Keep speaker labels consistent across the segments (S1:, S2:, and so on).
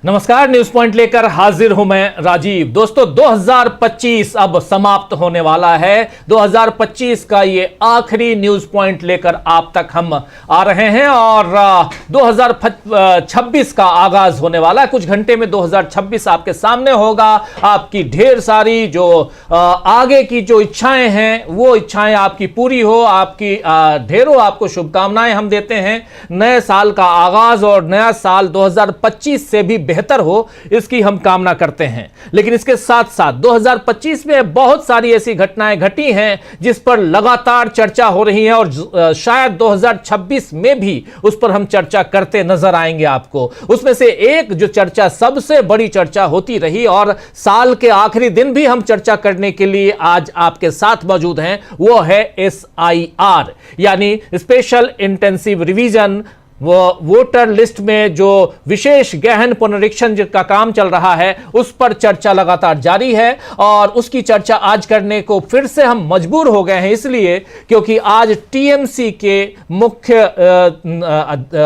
S1: नमस्कार, news point लेकर हाजिर हूं मैं राजीव। दोस्तों, 2025 अब समाप्त होने वाला है। 2025 का ये आखिरी न्यूज पॉइंट लेकर आप तक हम आ रहे हैं और 2026 का आगाज होने वाला है। कुछ घंटे में 2026 आपके सामने होगा। आपकी ढेर सारी जो आगे की जो इच्छाएं हैं वो इच्छाएं आपकी पूरी हो। आपकी ढेरों आपको शुभकामनाएं हम देते हैं। नए साल का आगाज और नया साल 2025 से भी बेहतर हो, इसकी हम कामना करते हैं। लेकिन इसके साथ साथ 2025 में बहुत सारी ऐसी घटनाएं घटी हैं जिस पर लगातार चर्चा हो रही है और शायद 2026 में भी उस पर हम चर्चा करते नजर आएंगे आपको। उसमें से एक जो चर्चा सबसे बड़ी चर्चा होती रही और साल के आखिरी दिन भी हम चर्चा करने के लिए आज आपके साथ मौजूद हैं, वो है SIR यानी स्पेशल इंटेंसिव रिवीजन। वो वोटर लिस्ट में जो विशेष गहन पुनरीक्षण का काम चल रहा है उस पर चर्चा लगातार जारी है और उसकी चर्चा आज करने को फिर से हम मजबूर हो गए हैं, इसलिए क्योंकि आज TMC के मुख्य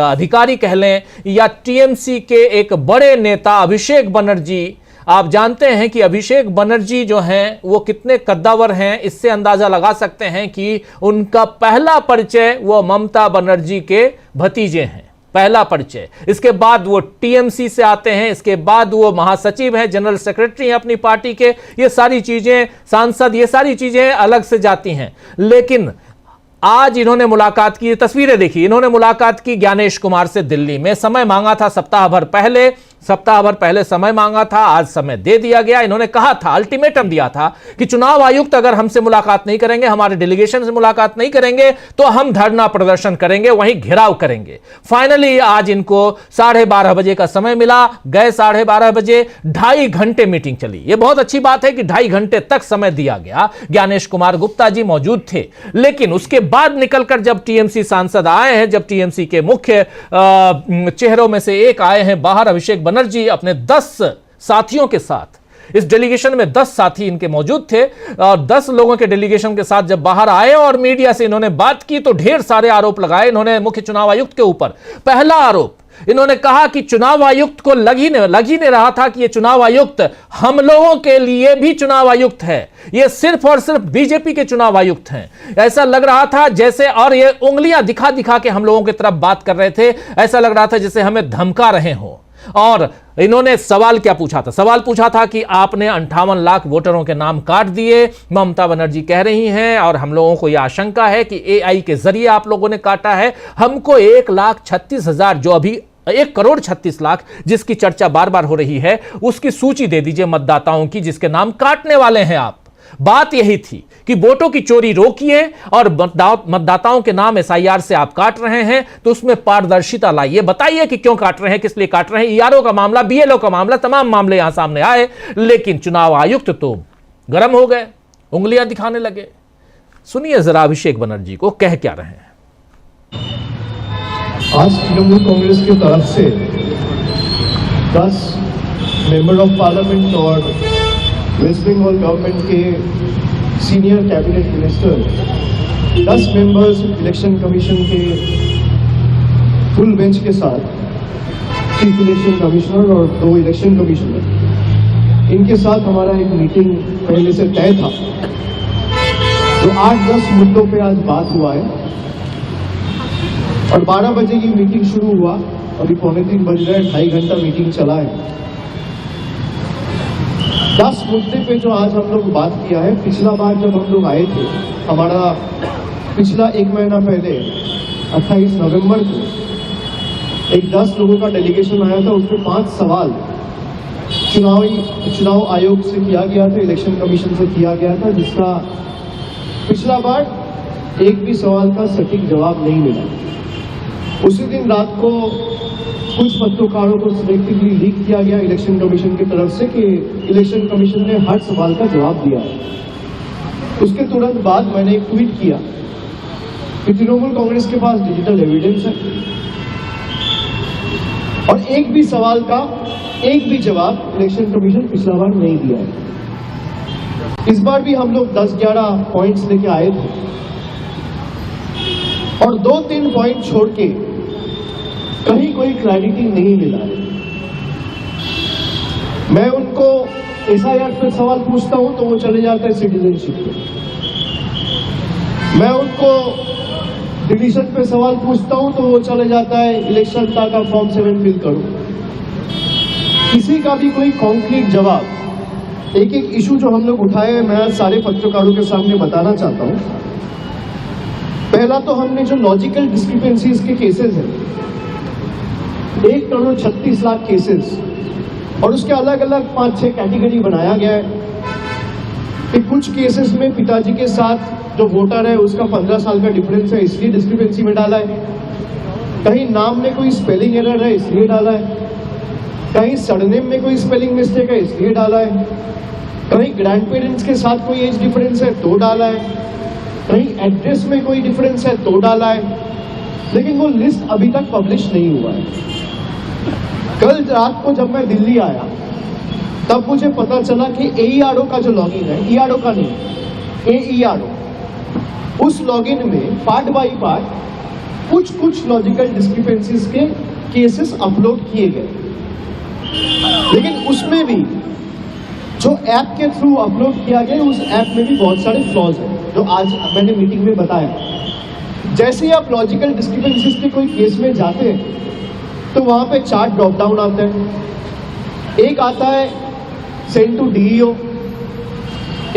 S1: अधिकारी कह लें या TMC के एक बड़े नेता अभिषेक बनर्जी, आप जानते हैं कि अभिषेक बनर्जी जो हैं वो कितने कद्दावर हैं, इससे अंदाजा लगा सकते हैं कि उनका पहला परिचय वो ममता बनर्जी के भतीजे हैं, पहला परिचय। इसके बाद वो TMC से आते हैं, इसके बाद वो महासचिव हैं, जनरल सेक्रेटरी हैं अपनी पार्टी के। ये सारी चीजें, सांसद, ये सारी चीजें अलग से जाती हैं। लेकिन आज इन्होंने मुलाकात की, तस्वीरें देखी, इन्होंने मुलाकात की ज्ञानेश कुमार से दिल्ली में। समय मांगा था सप्ताह भर पहले समय मांगा था, आज समय दे दिया गया। इन्होंने कहा था, अल्टीमेटम दिया था कि चुनाव आयुक्त अगर हमसे मुलाकात नहीं करेंगे, हमारे डेलीगेशन से मुलाकात नहीं करेंगे तो हम धरना प्रदर्शन करेंगे, वहीं घेराव करेंगे। फाइनली आज इनको 12:30 बजे का समय मिला, गए 12:30 बजे, 2.5 घंटे मीटिंग चली। यह बहुत अच्छी बात है कि 2.5 घंटे तक समय दिया गया। ज्ञानेश कुमार गुप्ता जी मौजूद थे, लेकिन उसके बाद निकलकर जब TMC सांसद आए हैं, जब TMC के मुख्य चेहरों में से एक आए हैं बाहर, अभिषेक बनर्जी अपने 10 साथियों के साथ, इस डेलीगेशन में 10 साथी इनके मौजूद थे और 10 लोगों के डेलीगेशन के साथ जब बाहर आए और मीडिया से इन्होंने बात की तो ढेर सारे आरोप लगाए इन्होंने मुख्य चुनाव आयुक्त के ऊपर। पहला आरोप, इन्होंने कहा कि चुनाव आयुक्त को लग ही नहीं रहा था कि ये चुनाव आयुक्त हम लोगों के लिए भी चुनाव आयुक्त है, ये सिर्फ और सिर्फ बीजेपी के चुनाव आयुक्त हैं। ऐसा लग रहा था जैसे, और ये उंगलियां दिखा दिखा के हम लोगों की तरफ बात कर रहे थे, ऐसा लग रहा था जैसे हमें धमका रहे हो। और इन्होंने सवाल क्या पूछा था? सवाल पूछा था कि आपने 58 लाख वोटरों के नाम काट दिए, ममता बनर्जी कह रही हैं और हम लोगों को यह आशंका है कि AI के जरिए आप लोगों ने काटा है। हमको 1,36,000, जो अभी 1,36,00,000 जिसकी चर्चा बार बार हो रही है, उसकी सूची दे दीजिए मतदाताओं की जिसके नाम काटने वाले हैं आप। बात यही थी कि वोटों की चोरी रोकिए और मतदाताओं के नाम SIR से आप काट रहे हैं तो उसमें पारदर्शिता लाइए, बताइए कि क्यों काट रहे हैं, किस लिए काट रहे हैं। ERO का मामला, BLO का मामला, तमाम मामले यहां सामने आए, लेकिन चुनाव आयुक्त तो गर्म हो गए, उंगलियां दिखाने लगे। सुनिए जरा अभिषेक बनर्जी को कह क्या रहे हैं।
S2: आज तृणमूल कांग्रेस की तरफ से 10 मेंबर ऑफ पार्लियामेंट और वेस्ट बंगाल गवर्नमेंट के senior cabinet minister, 10 members election commission के फुल बेंच के साथ, चीफ इलेक्शन कमिश्नर और 2 इलेक्शन कमिश्नर, इनके साथ हमारा एक मीटिंग पहले से तय था जो 8-10 मुद्दों पे आज बात हुआ है और 12 बजे की मीटिंग शुरू हुआ। अभी 2:45 बज रहे, 2.5 घंटा मीटिंग चला है। 10 मुद्दे पे जो आज हम लोग बात किया है, पिछला बार जब हम लोग आए थे, हमारा पिछला 1 महीना पहले 28 नवंबर को एक 10 लोगों का डेलीगेशन आया था, उसमें 5 सवाल चुनाव आयोग से किया गया था, इलेक्शन कमीशन से किया गया था, जिसका पिछला बार एक भी सवाल का सटीक जवाब नहीं मिला। उसी दिन रात को कुछ पत्रकारों को सिलेक्टिवली लीक किया गया इलेक्शन कमीशन की तरफ से कि इलेक्शन कमीशन ने हर सवाल का जवाब दिया। उसके तुरंत बाद मैंने एक ट्वीट किया कि तृणमूल कांग्रेस के पास डिजिटल एविडेंस है और एक भी सवाल का एक भी जवाब इलेक्शन कमीशन पिछला बार नहीं दिया है। इस बार भी हम लोग 10-11 पॉइंट्स लेके आए थे और 2-3 पॉइंट छोड़ के कहीं कोई क्लैरिटी नहीं मिला है। मैं उनको एसआईआर पे सवाल पूछता हूं तो वो चले जाते हैं सिटीजनशिप पे। मैं उनको डिलीशन पे सवाल पूछता हूं तो वो चले जाता है इलेक्शन का फॉर्म 7 फिल करो। किसी का भी कोई कॉन्क्रीट जवाब, एक एक इशू जो हम लोग उठाए हैं मैं आज सारे पत्रकारों के सामने बताना चाहता हूं। पहला तो हमने जो लॉजिकल डिस्क्रिपेंसीज के केसेस हैं, 1,36,00,000 केसेस, और उसके अलग अलग 5-6 कैटेगरी बनाया गया है कि कुछ केसेस में पिताजी के साथ जो वोटर है उसका 15 साल का डिफरेंस है इसलिए डिस्क्रिपेंसी में डाला है, कहीं नाम में कोई स्पेलिंग एरर है इसलिए डाला है, कहीं सरनेम में कोई स्पेलिंग मिस्टेक है इसलिए डाला है, कहीं ग्रैंड पेरेंट्स के साथ कोई एज डिफरेंस है तो डाला है, कहीं एड्रेस में कोई डिफरेंस है तो डाला है, लेकिन वो लिस्ट अभी तक पब्लिश नहीं हुआ है। कल रात को जब मैं दिल्ली आया तब मुझे पता चला कि AERO का जो लॉगिन है, ERO का नहीं, AERO, उस लॉगिन में पार्ट बाय पार्ट कुछ लॉजिकल डिस्क्रिपेंसीज के केसेस अपलोड किए गए, लेकिन उसमें भी जो ऐप के थ्रू अपलोड किया गया उस ऐप में भी बहुत सारे फ्लॉज हैं जो आज मैंने मीटिंग में बताया। जैसे ही आप लॉजिकल डिस्क्रिपेंसीज के कोई केस में जाते हैं तो वहां पे 4 ड्रॉप डाउन आते हैं। एक आता है सेंड टू DEO,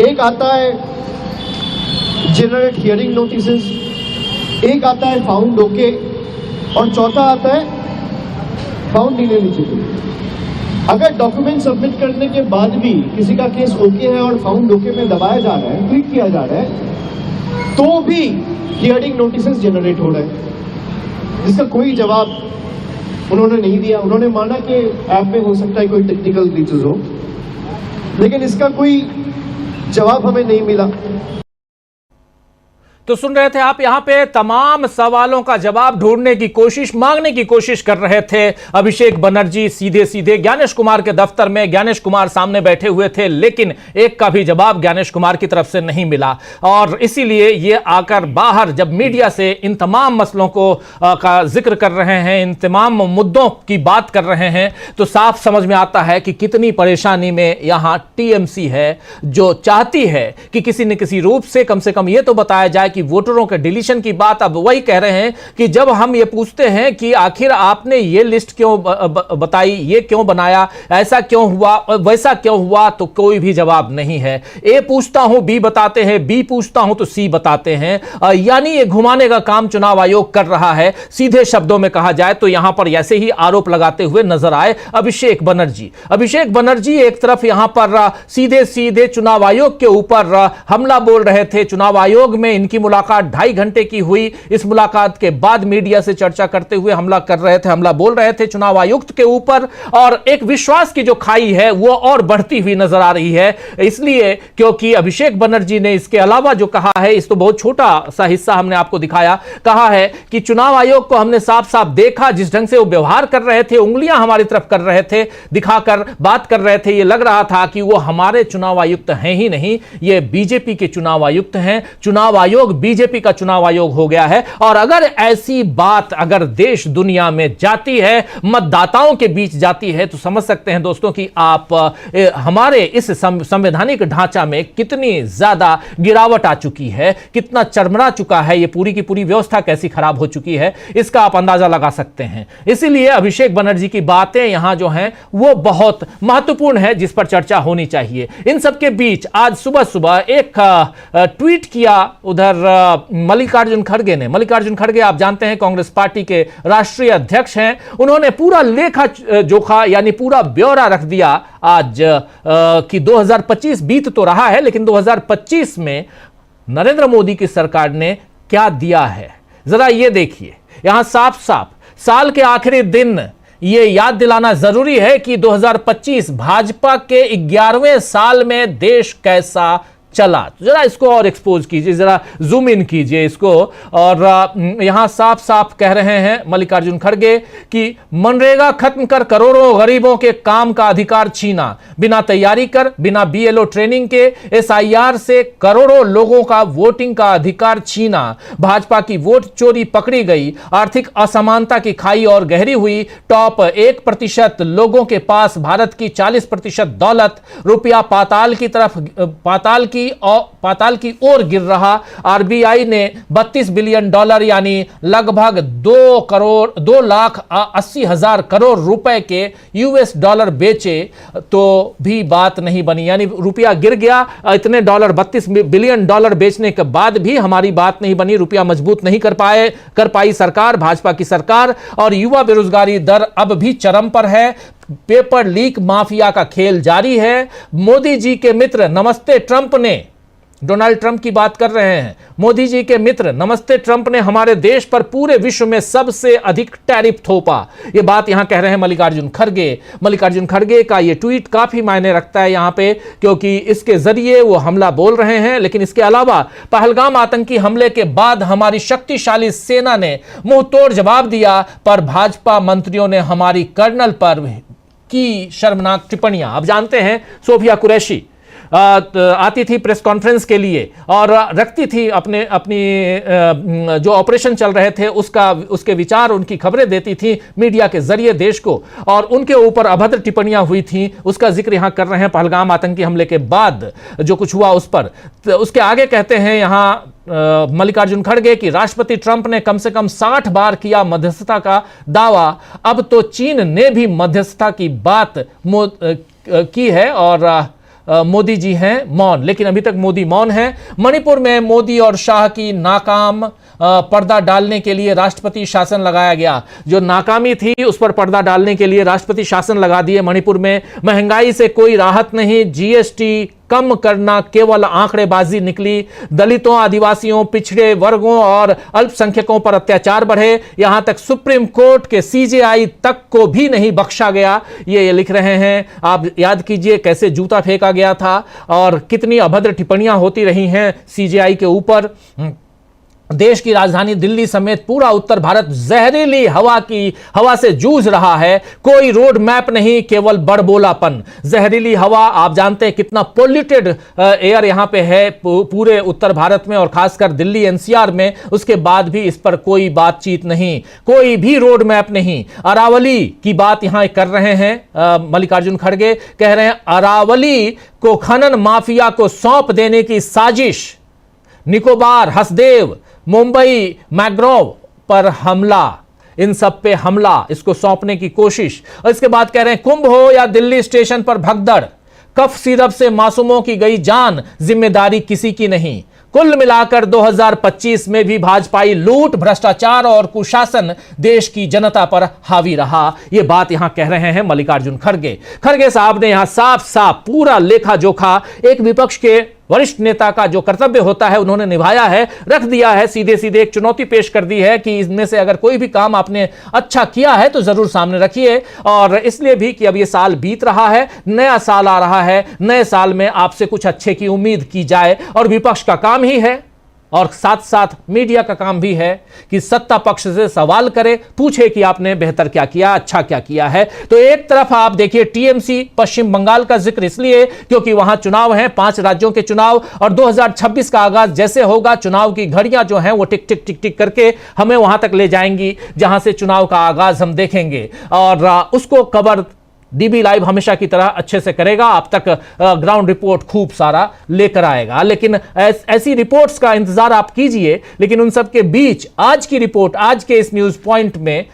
S2: एक आता है जनरेट हियरिंग नोटिसेस, एक आता है फाउंड ओके, और चौथा आता है फाउंड इनएलिजिबल। अगर डॉक्यूमेंट सबमिट करने के बाद भी किसी का केस ओके है और फाउंड ओके में दबाया जा रहा है, क्लिक किया जा रहा है, तो भी हियरिंग नोटिसेस जनरेट हो रहे हैं, जिसका कोई जवाब उन्होंने नहीं दिया। उन्होंने माना कि ऐप में हो सकता है कोई टेक्निकल ग्लिचेस हो, लेकिन इसका कोई जवाब हमें नहीं मिला।
S1: तो सुन रहे थे आप, यहां पे तमाम सवालों का जवाब ढूंढने की कोशिश, मांगने की कोशिश कर रहे थे अभिषेक बनर्जी। सीधे सीधे ज्ञानेश कुमार के दफ्तर में ज्ञानेश कुमार सामने बैठे हुए थे, लेकिन एक का भी जवाब ज्ञानेश कुमार की तरफ से नहीं मिला। और इसीलिए ये आकर बाहर जब मीडिया से इन तमाम मसलों को का जिक्र कर रहे हैं, इन तमाम मुद्दों की बात कर रहे हैं, तो साफ समझ में आता है कि कितनी परेशानी में यहां TMC है, जो चाहती है कि किसी न किसी रूप से कम ये तो बताया जाए कि वोटरों के डिलीशन की बात। अब वही कह रहे हैं कि जब हम ये पूछते हैं कि आखिर आपने ये लिस्ट क्यों बताई, ये क्यों बनाया, ऐसा क्यों हुआ, वैसा क्यों हुआ, तो कोई भी जवाब नहीं है। ए पूछता हूं B बताते हैं, B पूछता हूं तो C बताते हैं। यानी ये घुमाने का काम चुनाव आयोग कर रहा है। सीधे शब्दों में कहा जाए तो यहां पर ऐसे ही आरोप लगाते हुए नजर आए अभिषेक बनर्जी। अभिषेक बनर्जी एक तरफ यहां पर सीधे सीधे चुनाव आयोग के ऊपर हमला बोल रहे थे। चुनाव आयोग में इनकी मुलाकात 2.5 घंटे की हुई। इस मुलाकात के बाद मीडिया से चर्चा करते हुए हमला बोल रहे थे चुनाव आयुक्त के ऊपर, और एक विश्वास की जो खाई है वो और बढ़ती हुई नजर आ रही है। इसलिए क्योंकि अभिषेक बनर्जी ने इसके अलावा जो कहा है, इस तो बहुत छोटा सा हिस्सा हमने आपको दिखाया, कहा है कि चुनाव आयोग को हमने साफ साफ देखा, जिस ढंग से वो व्यवहार कर रहे थे, उंगलियां हमारी तरफ कर रहे थे, दिखाकर बात कर रहे थे, ये लग रहा था कि वो हमारे चुनाव आयुक्त हैं ही नहीं, ये बीजेपी के चुनाव आयुक्त हैं। चुनाव आयोग बीजेपी का चुनाव आयोग हो गया है। और अगर ऐसी बात अगर देश दुनिया में जाती है, मतदाताओं के बीच जाती है, तो समझ सकते हैं दोस्तों कि आप हमारे इस संवैधानिक ढांचा में कितनी ज्यादा गिरावट आ चुकी है, कितना चरमरा चुका है, ये पूरी की पूरी व्यवस्था कैसी खराब हो चुकी है, इसका आप अंदाजा लगा सकते हैं। इसीलिए अभिषेक बनर्जी की बातें यहां जो हैं वो बहुत महत्वपूर्ण है, जिस पर चर्चा होनी चाहिए। इन सबके बीच आज सुबह सुबह एक ट्वीट किया उधर मल्लिकार्जुन खड़गे आप जानते हैं कांग्रेस पार्टी के राष्ट्रीय अध्यक्ष हैं। उन्होंने पूरा लेखा जोखा यानी पूरा ब्यौरा रख दिया आज कि 2025 बीत तो रहा है, लेकिन 2025 में नरेंद्र मोदी की सरकार ने क्या दिया है, जरा ये देखिए। यहां साफ साफ साल के आखिरी दिन ये याद दिलाना जरूरी है कि 2025 भाजपा के 11वें साल में देश कैसा चला। जरा इसको और एक्सपोज कीजिए, जरा जूम इन कीजिए इसको। और यहां साफ साफ कह रहे हैं मल्लिकार्जुन खड़गे कि मनरेगा खत्म कर करोड़ों गरीबों के काम का अधिकार छीना, बिना तैयारी कर, बिना बीएलओ ट्रेनिंग के एसआईआर से करोड़ों लोगों का वोटिंग का अधिकार छीना, भाजपा की वोट चोरी पकड़ी गई, आर्थिक असमानता की खाई और गहरी हुई, टॉप 1% लोगों के पास भारत की 40% दौलत, रुपया पाताल की ओर गिर रहा। आरबीआई ने $32 बिलियन यानी लगभग 2,80,000 करोड़ रुपए के यूएस डॉलर बेचे तो भी बात नहीं बनी, यानी रुपया गिर गया, इतने डॉलर $32 बिलियन बेचने के बाद भी हमारी बात नहीं बनी, रुपया मजबूत नहीं कर पाई सरकार, भाजपा की सरकार। और युवा बेरोजगारी दर अब भी चरम पर है, पेपर लीक माफिया का खेल जारी है। मोदी जी के मित्र नमस्ते ट्रंप ने, डोनाल्ड ट्रंप की बात कर रहे हैं, मोदी जी के मित्र नमस्ते ट्रंप ने हमारे देश पर पूरे विश्व में सबसे अधिक टैरिफ थोपा। यह बात यहां कह रहे हैं मल्लिकार्जुन खड़गे। मल्लिकार्जुन खड़गे का यह ट्वीट काफी मायने रखता है यहां पे, क्योंकि इसके जरिए वो हमला बोल रहे हैं। लेकिन इसके अलावा पहलगाम आतंकी हमले के बाद हमारी शक्तिशाली सेना ने मुंह तोड़ जवाब दिया, पर भाजपा मंत्रियों ने हमारी कर्नल पर की शर्मनाक टिप्पणियां। आप जानते हैं सोफिया कुरैशी आती थी प्रेस कॉन्फ्रेंस के लिए और रखती थी अपनी जो ऑपरेशन चल रहे थे उसके विचार, उनकी खबरें देती थी मीडिया के जरिए देश को, और उनके ऊपर अभद्र टिप्पणियां हुई थी। उसका जिक्र यहां कर रहे हैं पहलगाम आतंकी हमले के बाद जो कुछ हुआ उस पर। तो उसके आगे कहते हैं यहां मल्लिकार्जुन खड़गे कि राष्ट्रपति ट्रंप ने कम से कम 60 बार किया मध्यस्थता का दावा, अब तो चीन ने भी मध्यस्थता की बात की है और मोदी जी हैं मौन, लेकिन अभी तक मोदी मौन है। मणिपुर में मोदी और शाह की नाकाम पर्दा डालने के लिए राष्ट्रपति शासन लगाया गया। जो नाकामी थी उस पर पर्दा डालने के लिए राष्ट्रपति शासन लगा दिए। मणिपुर में महंगाई से कोई राहत नहीं, जीएसटी कम करना केवल आंकड़ेबाजी निकली, दलितों, आदिवासियों, पिछड़े वर्गों और अल्पसंख्यकों पर अत्याचार बढ़े, यहां तक सुप्रीम कोर्ट के सीजेआई तक को भी नहीं बख्शा गया। ये लिख रहे हैं। आप याद कीजिए कैसे जूता फेंका गया था और कितनी अभद्र टिप्पणियां होती रही हैं सीजेआई के ऊपर। देश की राजधानी दिल्ली समेत पूरा उत्तर भारत जहरीली हवा से जूझ रहा है। कोई रोड मैप नहीं, केवल बड़बोलापन। जहरीली हवा, आप जानते हैं कितना पोल्यूटेड एयर यहां पे है पूरे उत्तर भारत में और खासकर दिल्ली एनसीआर में। उसके बाद भी इस पर कोई बातचीत नहीं, कोई भी रोड मैप नहीं। अरावली की बात यहां कर रहे हैं मल्लिकार्जुन खड़गे, कह रहे हैं अरावली को खनन माफिया को सौंप देने की साजिश। निकोबार, हसदेव, मुंबई मैग्रोव पर हमला, इन सब पे हमला, इसको सौंपने की कोशिश। और इसके बाद कह रहे हैं कुंभ हो या दिल्ली स्टेशन पर भगदड़, कफ सिरप से मासूमों की गई जान, जिम्मेदारी किसी की नहीं। कुल मिलाकर 2025 में भी भाजपाई लूट, भ्रष्टाचार और कुशासन देश की जनता पर हावी रहा। यह बात यहां कह रहे हैं मल्लिकार्जुन खड़गे। खड़गे साहब ने यहां साफ साफ पूरा लेखा जोखा एक विपक्ष के वरिष्ठ नेता का जो कर्तव्य होता है उन्होंने निभाया है, रख दिया है, सीधे सीधे एक चुनौती पेश कर दी है कि इनमें से अगर कोई भी काम आपने अच्छा किया है तो जरूर सामने रखिए। और इसलिए भी कि अब ये साल बीत रहा है, नया साल आ रहा है, नए साल में आपसे कुछ अच्छे की उम्मीद की जाए और विपक्ष का काम ही है और साथ साथ मीडिया का काम भी है कि सत्ता पक्ष से सवाल करे, पूछे कि आपने बेहतर क्या किया, अच्छा क्या किया है। तो एक तरफ आप देखिए टीएमसी पश्चिम बंगाल का जिक्र इसलिए क्योंकि वहां चुनाव हैं, 5 राज्यों के चुनाव, और 2026 का आगाज जैसे होगा, चुनाव की घड़ियां जो हैं वो टिक टिक टिक टिक करके हमें वहां तक ले जाएंगी जहां से चुनाव का आगाज हम देखेंगे और उसको कवर डीबी लाइव हमेशा की तरह अच्छे से करेगा, आप तक ग्राउंड रिपोर्ट खूब सारा लेकर आएगा। लेकिन ऐसी रिपोर्ट्स का इंतजार आप कीजिए। लेकिन उन सब के बीच आज की रिपोर्ट, आज के इस न्यूज पॉइंट में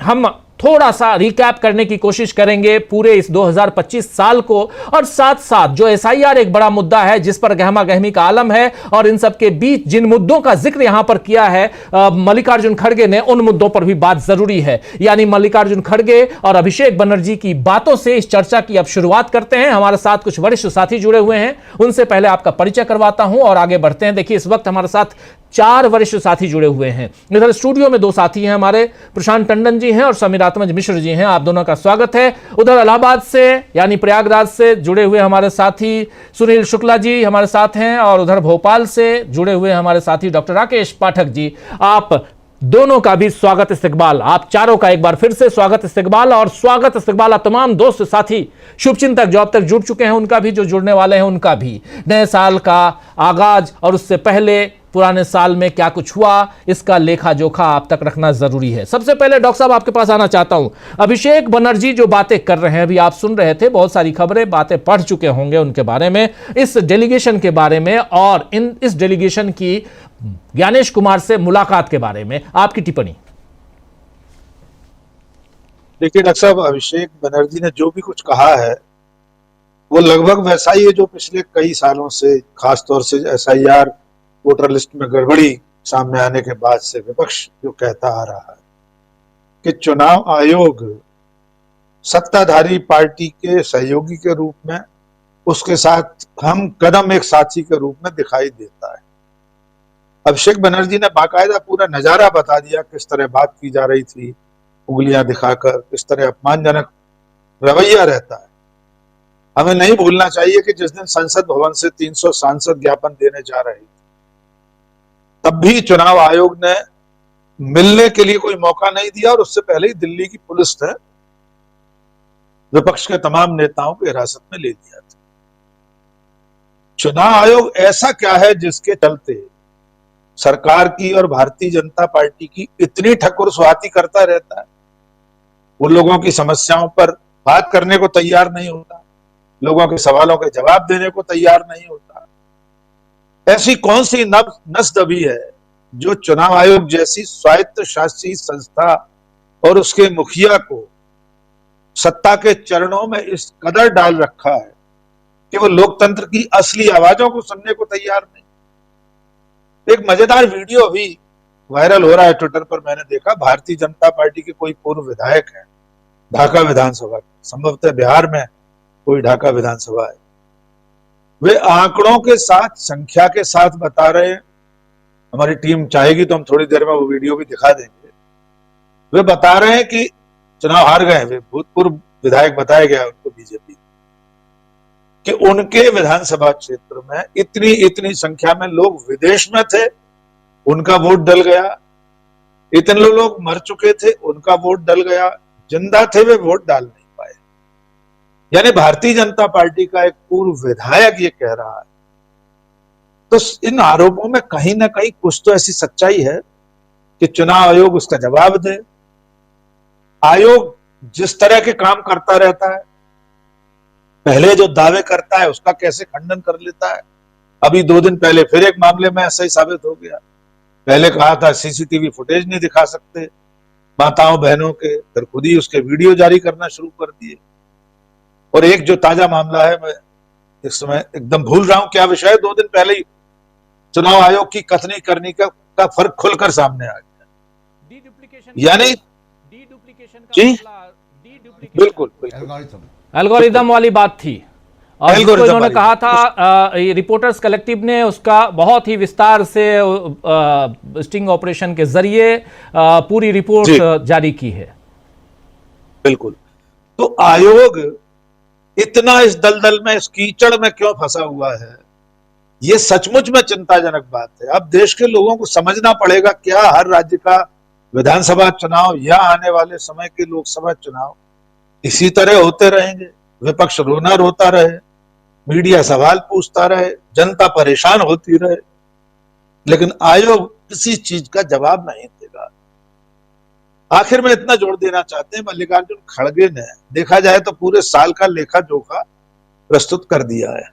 S1: हम थोड़ा सा रिकैप करने की कोशिश करेंगे पूरे इस 2025 साल को, और साथ साथ जो एसआईआर एक बड़ा मुद्दा है जिस पर गहमा गहमी का आलम है, और इन सब के बीच जिन मुद्दों का जिक्र यहां पर किया है मल्लिकार्जुन खड़गे ने, उन मुद्दों पर भी बात जरूरी है। यानी मल्लिकार्जुन खड़गे और अभिषेक बनर्जी की बातों से इस चर्चा की अब शुरुआत करते हैं। हमारे साथ कुछ वरिष्ठ साथी जुड़े हुए हैं, उनसे पहले आपका परिचय करवाता हूं और आगे बढ़ते हैं। देखिए इस वक्त हमारे साथ 4 वरिष्ठ साथी जुड़े हुए हैं। इधर स्टूडियो में 2 साथी हैं हमारे, प्रशांत टंडन जी हैं और समीरात्मज मिश्र जी हैं। आप दोनों का स्वागत है। उधर इलाहाबाद से यानी प्रयागराज से जुड़े हुए हमारे साथी सुनील शुक्ला जी हमारे साथ हैं और उधर भोपाल से जुड़े हुए हमारे साथी डॉक्टर राकेश पाठक जी। आप दोनों का भी स्वागत इस्तकबाल, आप चारों का एक बार फिर से स्वागत इस्तकबाल। और स्वागत इस्तकबाल आप तमाम दोस्त साथी शुभचिंतक जो अब तक जुड़ चुके हैं उनका भी, जो जुड़ने वाले हैं उनका भी। नए साल का आगाज और उससे पहले पुराने साल में क्या कुछ हुआ इसका लेखा जोखा आप तक रखना जरूरी है। सबसे पहले डॉक्टर साहब आपके पास आना चाहता हूं। अभिषेक बनर्जी जो बातें कर रहे हैं, अभी आप सुन रहे थे, बहुत सारी खबरें बातें पढ़ चुके होंगे उनके बारे में, इस डेलीगेशन के बारे में और इस डेलीगेशन की ज्ञानेश कुमार से मुलाकात के बारे में आपकी टिप्पणी।
S3: देखिए डॉक्टर साहब, अभिषेक बनर्जी ने जो भी कुछ कहा है वो लगभग वैसा ही है जो पिछले कई सालों से, खासतौर से SIR वोटर लिस्ट में गड़बड़ी सामने आने के बाद से विपक्ष जो कहता आ रहा है कि चुनाव आयोग सत्ताधारी पार्टी के सहयोगी के रूप में, उसके साथ हम कदम एक साथी के रूप में दिखाई देता है। अभिषेक बनर्जी ने बाकायदा पूरा नजारा बता दिया किस तरह बात की जा रही थी, उंगलियां दिखाकर, किस तरह अपमानजनक रवैया रहता है। हमें नहीं भूलना चाहिए कि जिस दिन संसद भवन से 300 सांसद ज्ञापन देने जा रहे थे, तब भी चुनाव आयोग ने मिलने के लिए कोई मौका नहीं दिया और उससे पहले ही दिल्ली की पुलिस ने विपक्ष के तमाम नेताओं को हिरासत में ले लिया था। चुनाव आयोग ऐसा क्या है जिसके चलते सरकार की और भारतीय जनता पार्टी की इतनी ठकुर सुहाती करता रहता है? वो लोगों की समस्याओं पर बात करने को तैयार नहीं होता, लोगों के सवालों के जवाब देने को तैयार नहीं होता। ऐसी कौन सी नस दबी है जो चुनाव आयोग जैसी स्वायत्त शासी संस्था और उसके मुखिया को सत्ता के चरणों में इस कदर डाल रखा है कि वो लोकतंत्र की असली आवाजों को सुनने को तैयार नहीं। एक मजेदार वीडियो अभी वायरल हो रहा है ट्विटर पर, मैंने देखा। भारतीय जनता पार्टी के कोई पूर्व विधायक हैं ढाका विधानसभा, संभवतः बिहार में कोई ढाका विधानसभा है, वे आंकड़ों के साथ, संख्या के साथ बता रहे हैं। हमारी टीम चाहेगी तो हम थोड़ी देर में वो वीडियो भी दिखा देंगे। वे बता रहे हैं कि चुनाव हार गए, वे भूतपूर्व विधायक बताया गया उनको बीजेपी, कि उनके विधानसभा क्षेत्र में इतनी इतनी संख्या में लोग विदेश में थे, उनका वोट डल गया। इतने लोग मर चुके थे, उनका वोट डल गया। जिंदा थे, वे वोट डाल नहीं पाए। यानी भारतीय जनता पार्टी का एक पूर्व विधायक ये कह रहा है। तो इन आरोपों में कहीं ना कहीं कुछ तो ऐसी सच्चाई है कि चुनाव आयोग उसका जवाब दे। आयोग जिस तरह के काम करता रहता है, पहले जो दावे करता है उसका कैसे खंडन कर लेता है। अभी 2 दिन पहले फिर एक मामले में ऐसा ही साबित हो गया। पहले कहा था CCTV फुटेज नहीं दिखा सकते माताओं बहनों के, फिर खुद ही उसके वीडियो जारी करना शुरू कर दिए। और एक जो ताजा मामला है, मैं इस समय एकदम भूल रहा हूं क्या विषय है, 2 दिन पहले ही चुनाव आयोग की कथनी करनी का फर्क खुलकर सामने आ गया। यानी जी बिल्कुल
S1: एल्गोरिदम वाली बात थी। और इन्होंने कहा था, रिपोर्टर्स कलेक्टिव ने उसका बहुत ही विस्तार से स्टिंग ऑपरेशन के जरिए पूरी रिपोर्ट जारी की है।
S3: बिल्कुल। तो आयोग इतना इस दलदल में, इस कीचड़ में क्यों फंसा हुआ है, ये सचमुच में चिंताजनक बात है। अब देश के लोगों को समझना पड़ेगा, क्या हर राज्य का विधानसभा चुनाव या आने वाले समय के लोकसभा चुनाव इसी तरह होते रहेंगे? विपक्ष रोना रोता रहे, मीडिया सवाल पूछता रहे, जनता परेशान होती रहे, लेकिन आयोग किसी चीज का जवाब नहीं देगा। आखिर में इतना जोड़ देना चाहते हैं, मल्लिकार्जुन खड़गे ने देखा जाए तो पूरे साल का लेखा जोखा प्रस्तुत कर दिया है।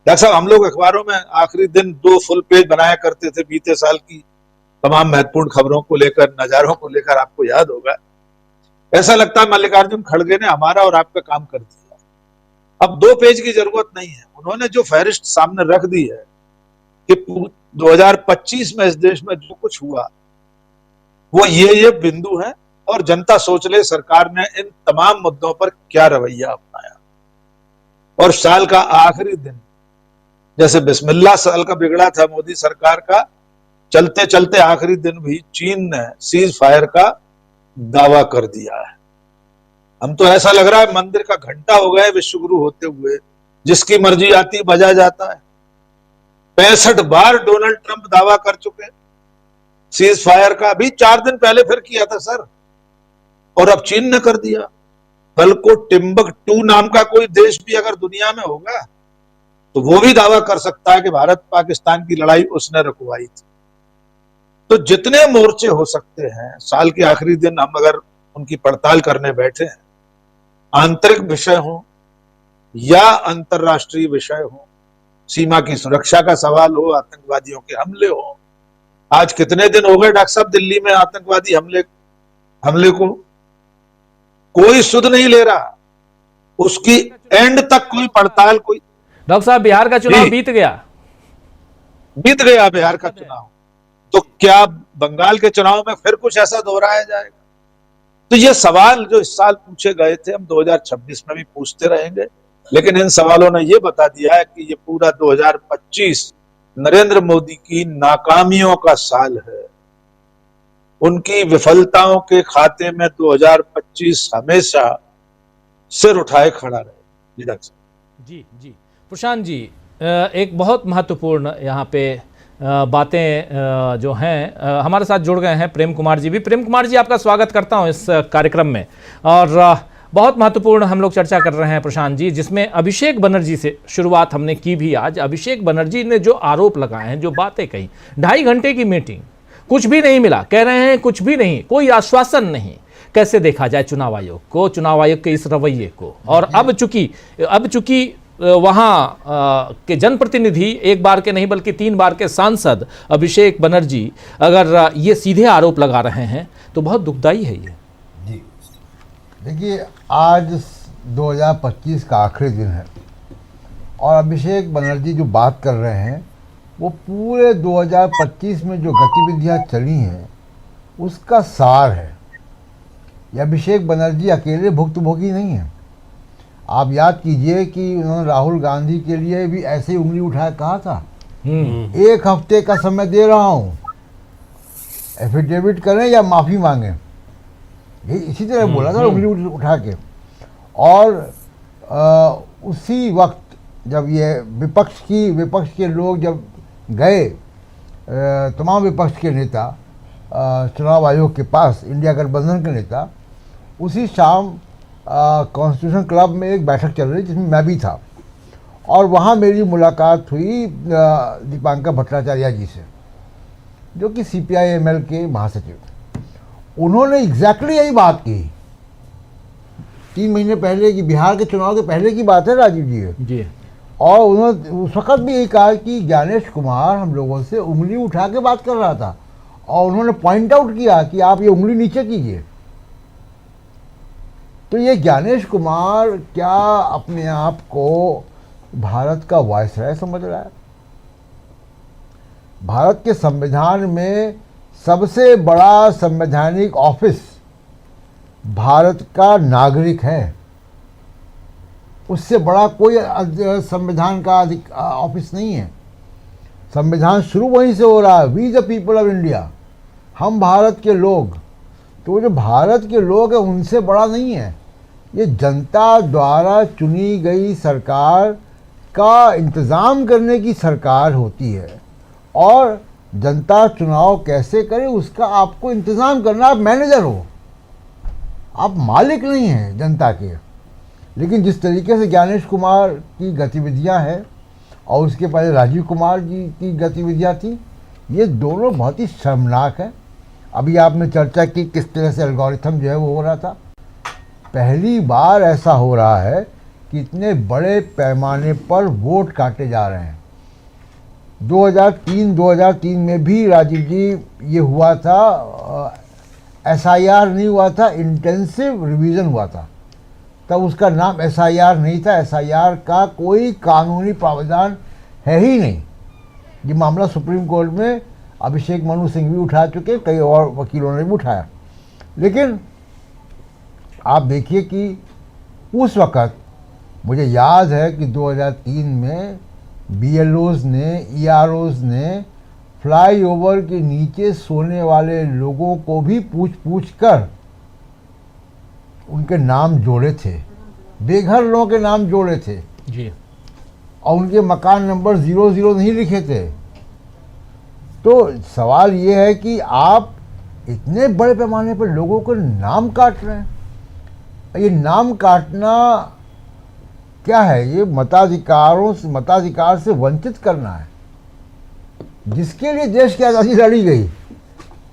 S3: डॉक्टर साहब, हम लोग अखबारों में आखिरी दिन 2 फुल पेज बनाया करते थे बीते साल की तमाम महत्वपूर्ण खबरों को लेकर, नजारों को लेकर, आपको याद होगा। ऐसा लगता है मल्लिकार्जुन खड़गे ने हमारा और आपका काम कर दिया। अब 2 पेज की जरूरत नहीं है। उन्होंने जो फहरिस्त सामने रख दी है कि 2025 में इस देश में जो कुछ हुआ वो ये बिंदु है, और जनता सोच ले सरकार ने इन तमाम मुद्दों पर क्या रवैया अपनाया। और साल का आखिरी दिन, जैसे बिस्मिल्लाह साल का बिगड़ा था मोदी सरकार का, चलते चलते आखिरी दिन भी चीन ने सीज फायर का दावा कर दिया है। हम तो ऐसा लग रहा है मंदिर का घंटा हो गया है विश्वगुरु होते हुए, जिसकी मर्जी आती बजा जाता है। 65 बार डोनाल्ड ट्रंप दावा कर चुके हैं सीज फायर का, अभी 4 दिन पहले फिर किया था सर, और अब चीन ने कर दिया। कल को टिम्बकटू नाम का कोई देश भी अगर दुनिया में होगा तो वो भी दावा कर सकता है कि भारत पाकिस्तान की लड़ाई उसने रुकवाई थी। तो जितने मोर्चे हो सकते हैं, साल के आखिरी दिन हम अगर उनकी पड़ताल करने बैठे हैं, आंतरिक विषय हो या अंतरराष्ट्रीय विषय हो, सीमा की सुरक्षा का सवाल हो, आतंकवादियों के हमले हो। आज कितने दिन हो गए डॉक्टर साहब दिल्ली में आतंकवादी हमले को, कोई सुध नहीं ले रहा, उसकी एंड तक कोई पड़ताल, कोई।
S1: डॉक्टर साहब, बिहार का चुनाव बीत गया
S3: बिहार का चुनाव, तो क्या बंगाल के चुनाव में फिर कुछ ऐसा दोहराया जाएगा? तो ये सवाल जो इस साल पूछे गए थे, हम 2026 में भी पूछते रहेंगे, लेकिन इन सवालों ने ये बता दिया है कि ये पूरा 2025 नरेंद्र मोदी की नाकामियों का साल है। उनकी विफलताओं के खाते में 2025 हमेशा सिर उठाए खड़ा रहे।
S1: जी जी प्रशांत जी, एक बहुत महत्वपूर्ण यहाँ पे बातें जो हैं, हमारे साथ जुड़ गए हैं प्रेम कुमार जी भी। प्रेम कुमार जी, आपका स्वागत करता हूँ इस कार्यक्रम में। और बहुत महत्वपूर्ण हम लोग चर्चा कर रहे हैं प्रशांत जी, जिसमें अभिषेक बनर्जी से शुरुआत हमने की भी आज। अभिषेक बनर्जी ने जो आरोप लगाए हैं, जो बातें कही, 2.5 घंटे की मीटिंग, कुछ भी नहीं मिला, कह रहे हैं कुछ भी नहीं, कोई आश्वासन नहीं। कैसे देखा जाए चुनाव आयोग को, चुनाव आयोग के इस रवैये को? और अब चूंकि वहाँ के जनप्रतिनिधि, एक बार के नहीं बल्कि 3 बार के सांसद अभिषेक बनर्जी अगर ये सीधे आरोप लगा रहे हैं तो बहुत दुखदाई है ये।
S4: जी देखिए, आज 2025 का आखिरी दिन है और अभिषेक बनर्जी जो बात कर रहे हैं वो पूरे 2025 में जो गतिविधियां चली हैं उसका सार है। ये अभिषेक बनर्जी अकेले भुक्तभोगी नहीं है। आप याद कीजिए कि उन्होंने राहुल गांधी के लिए भी ऐसे ही उंगली उठाया, कहा था 1 हफ्ते का समय दे रहा हूँ, एफिडेविट करें या माफ़ी मांगें, ये इसी तरह बोला था उंगली उठा के। और उसी वक्त जब ये विपक्ष के लोग जब गए, तमाम विपक्ष के नेता चुनाव आयोग के पास, इंडिया गठबंधन के नेता, उसी शाम कॉन्स्टिट्यूशन क्लब में एक बैठक चल रही जिसमें मैं भी था, और वहाँ मेरी मुलाकात हुई दीपांकर भट्टाचार्य जी से, जो कि CPI-ML के महासचिव। उन्होंने एग्जैक्टली यही बात की 3 महीने पहले की, बिहार के चुनाव के पहले की बात है राजीव जी। और उन्होंने उस वक़्त भी यही कहा कि ज्ञानेश कुमार हम लोगों से उंगली उठा के बात कर रहा था, और उन्होंने पॉइंट आउट किया कि आप ये उंगली नीचे कीजिए। तो ये ज्ञानेश कुमार क्या अपने आप को भारत का वायसराय समझ रहा है? भारत के संविधान में सबसे बड़ा संवैधानिक ऑफिस भारत का नागरिक है, उससे बड़ा कोई संविधान का ऑफिस नहीं है। संविधान शुरू वहीं से हो रहा है, we the people of India, हम भारत के लोग। तो जो भारत के लोग हैं उनसे बड़ा नहीं है। ये जनता द्वारा चुनी गई सरकार का इंतज़ाम करने की सरकार होती है, और जनता चुनाव कैसे करे उसका आपको इंतज़ाम करना। आप मैनेजर हो, आप मालिक नहीं हैं जनता के। लेकिन जिस तरीके से ज्ञानेश कुमार की गतिविधियां हैं और उसके पहले राजीव कुमार जी की गतिविधियां थी, ये दोनों बहुत ही शर्मनाक हैं। अभी आपने चर्चा की किस तरह से एल्गोरिथम जो है वो हो रहा था। पहली बार ऐसा हो रहा है कि इतने बड़े पैमाने पर वोट काटे जा रहे हैं। 2003 में भी राजीव जी ये हुआ था, SIR नहीं हुआ था, इंटेंसिव रिवीजन हुआ था। तब उसका नाम SIR नहीं था, SIR का कोई कानूनी प्रावधान है ही नहीं। ये मामला सुप्रीम कोर्ट में अभिषेक मनु सिंह भी उठा चुके, कई और वकीलों ने भी उठाया। लेकिन आप देखिए कि उस वक़्त मुझे याद है कि 2003 में BLOs ने, EROs ने फ्लाईओवर के नीचे सोने वाले लोगों को भी पूछ पूछ कर उनके नाम जोड़े थे, बेघर लोगों के नाम जोड़े थे
S1: जी।
S4: और उनके मकान नंबर 00 नहीं लिखे थे। तो सवाल ये है कि आप इतने बड़े पैमाने पर लोगों के नाम काट रहे हैं। ये नाम काटना क्या है? ये मताधिकार से वंचित करना है, जिसके लिए देश की आज़ादी लड़ी गई।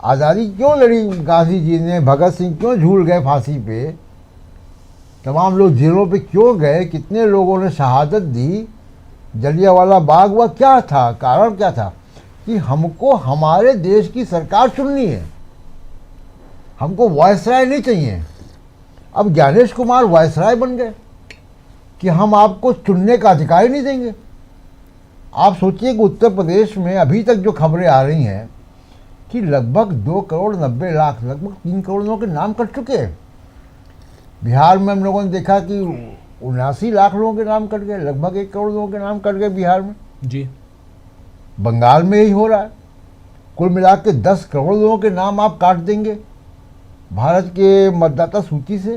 S4: आज़ादी क्यों लड़ी गांधी जी ने? भगत सिंह क्यों झूल गए फांसी पे? तमाम लोग जेलों पे क्यों गए? कितने लोगों ने शहादत दी? जलियांवाला बाग हुआ, क्या था? कारण क्या था? कि हमको हमारे देश की सरकार चुननी है, हमको वायसराय नहीं चाहिए। अब ज्ञानेश कुमार वायसराय बन गए कि हम आपको चुनने का अधिकार ही नहीं देंगे। आप सोचिए कि उत्तर प्रदेश में अभी तक जो खबरें आ रही हैं कि लगभग 2,90,00,000, लगभग 3 करोड़ लोगों के नाम कट चुके हैं। बिहार में हम लोगों ने देखा कि 79 लाख लोगों के नाम कट गए, लगभग 1 करोड़ लोगों के नाम कट गए बिहार में
S1: जी।
S4: बंगाल में यही हो रहा है। कुल मिला के 10 करोड़ लोगों के नाम आप काट देंगे भारत के मतदाता सूची से।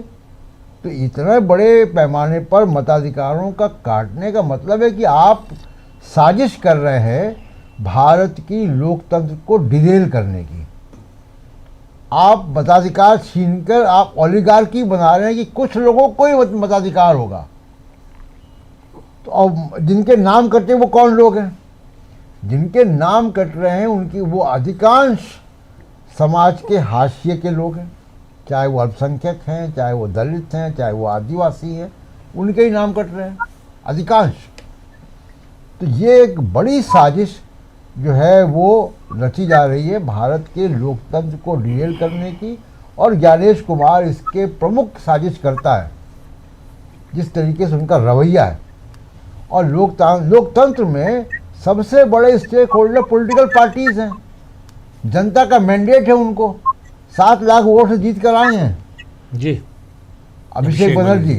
S4: तो इतने बड़े पैमाने पर मताधिकारों का काटने का मतलब है कि आप साजिश कर रहे हैं भारत की लोकतंत्र को डिरेल करने की। आप मताधिकार छीनकर आप ओलिगार्की बना रहे हैं कि कुछ लोगों को ही मताधिकार होगा। तो अब जिनके नाम कटे वो कौन लोग हैं? जिनके नाम कट रहे हैं उनकी वो अधिकांश समाज के हाशिए के लोग हैं, चाहे वो अल्पसंख्यक हैं, चाहे वो दलित हैं, चाहे वो आदिवासी हैं, उनके ही नाम कट रहे हैं अधिकांश। तो ये एक बड़ी साजिश जो है वो रची जा रही है भारत के लोकतंत्र को डिरेल करने की, और ज्ञानेश कुमार इसके प्रमुख साजिश करता है, जिस तरीके से उनका रवैया है। और लोकतंत्र में सबसे बड़े स्टेक होल्डर पॉलिटिकल पार्टीज हैं। जनता का मैंडेट है, उनको 7 लाख वोट से जीत कर आए हैं
S1: जी
S4: अभिषेक बनर्जी,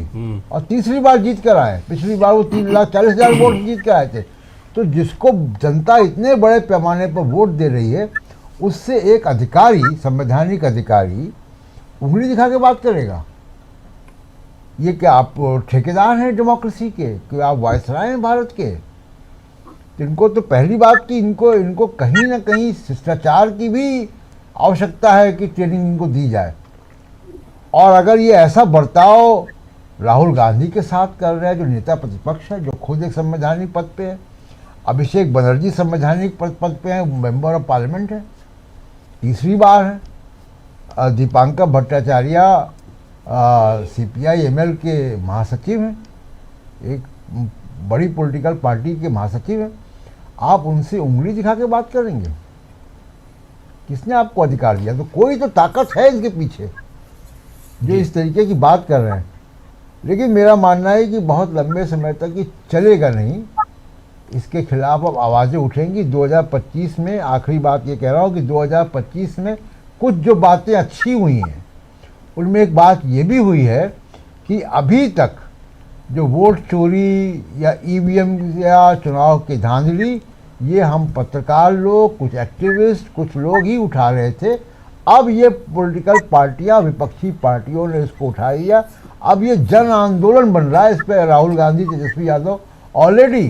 S4: और तीसरी बार जीत कर आए। पिछली बार वो 3,40,000 वोट जीत कर आए थे। तो जिसको जनता इतने बड़े पैमाने पर वोट दे रही है, उससे एक अधिकारी, संवैधानिक अधिकारी, उंगली दिखा के बात करेगा? ये क्या आप ठेकेदार हैं डेमोक्रेसी के? कि आप वायसराय हैं भारत के? इनको तो पहली बात कि इनको कहीं ना कहीं शिष्टाचार की भी आवश्यकता है कि ट्रेनिंग इनको दी जाए। और अगर ये ऐसा बर्ताव राहुल गांधी के साथ कर रहे हैं, जो नेता प्रतिपक्ष है, जो खुद एक संवैधानिक पद पे है, अभिषेक बनर्जी संवैधानिक पद पे हैं, मेंबर ऑफ पार्लियामेंट है, तीसरी बार है, दीपांकर भट्टाचार्य CPI-ML के महासचिव हैं, एक बड़ी पॉलिटिकल पार्टी के महासचिव हैं। आप उनसे उंगली दिखा के बात करेंगे? किसने आपको अधिकार दिया? तो कोई तो ताकत है इनके पीछे जो इस तरीके की बात कर रहे हैं। लेकिन मेरा मानना है कि बहुत लंबे समय तक ये चलेगा नहीं, इसके खिलाफ अब आवाज़ें उठेंगी। 2025 में, आखिरी बात ये कह रहा हूँ कि 2025 में कुछ जो बातें अच्छी हुई हैं, उनमें एक बात ये भी हुई है कि अभी तक जो वोट चोरी या EVM या चुनाव की धांधली, ये हम पत्रकार लोग, कुछ एक्टिविस्ट, कुछ लोग ही उठा रहे थे। अब ये पॉलिटिकल पार्टियां, विपक्षी पार्टियों ने इसको उठा लिया। अब ये जन आंदोलन बन रहा है। इस पर राहुल गांधी, तेजस्वी यादव ऑलरेडी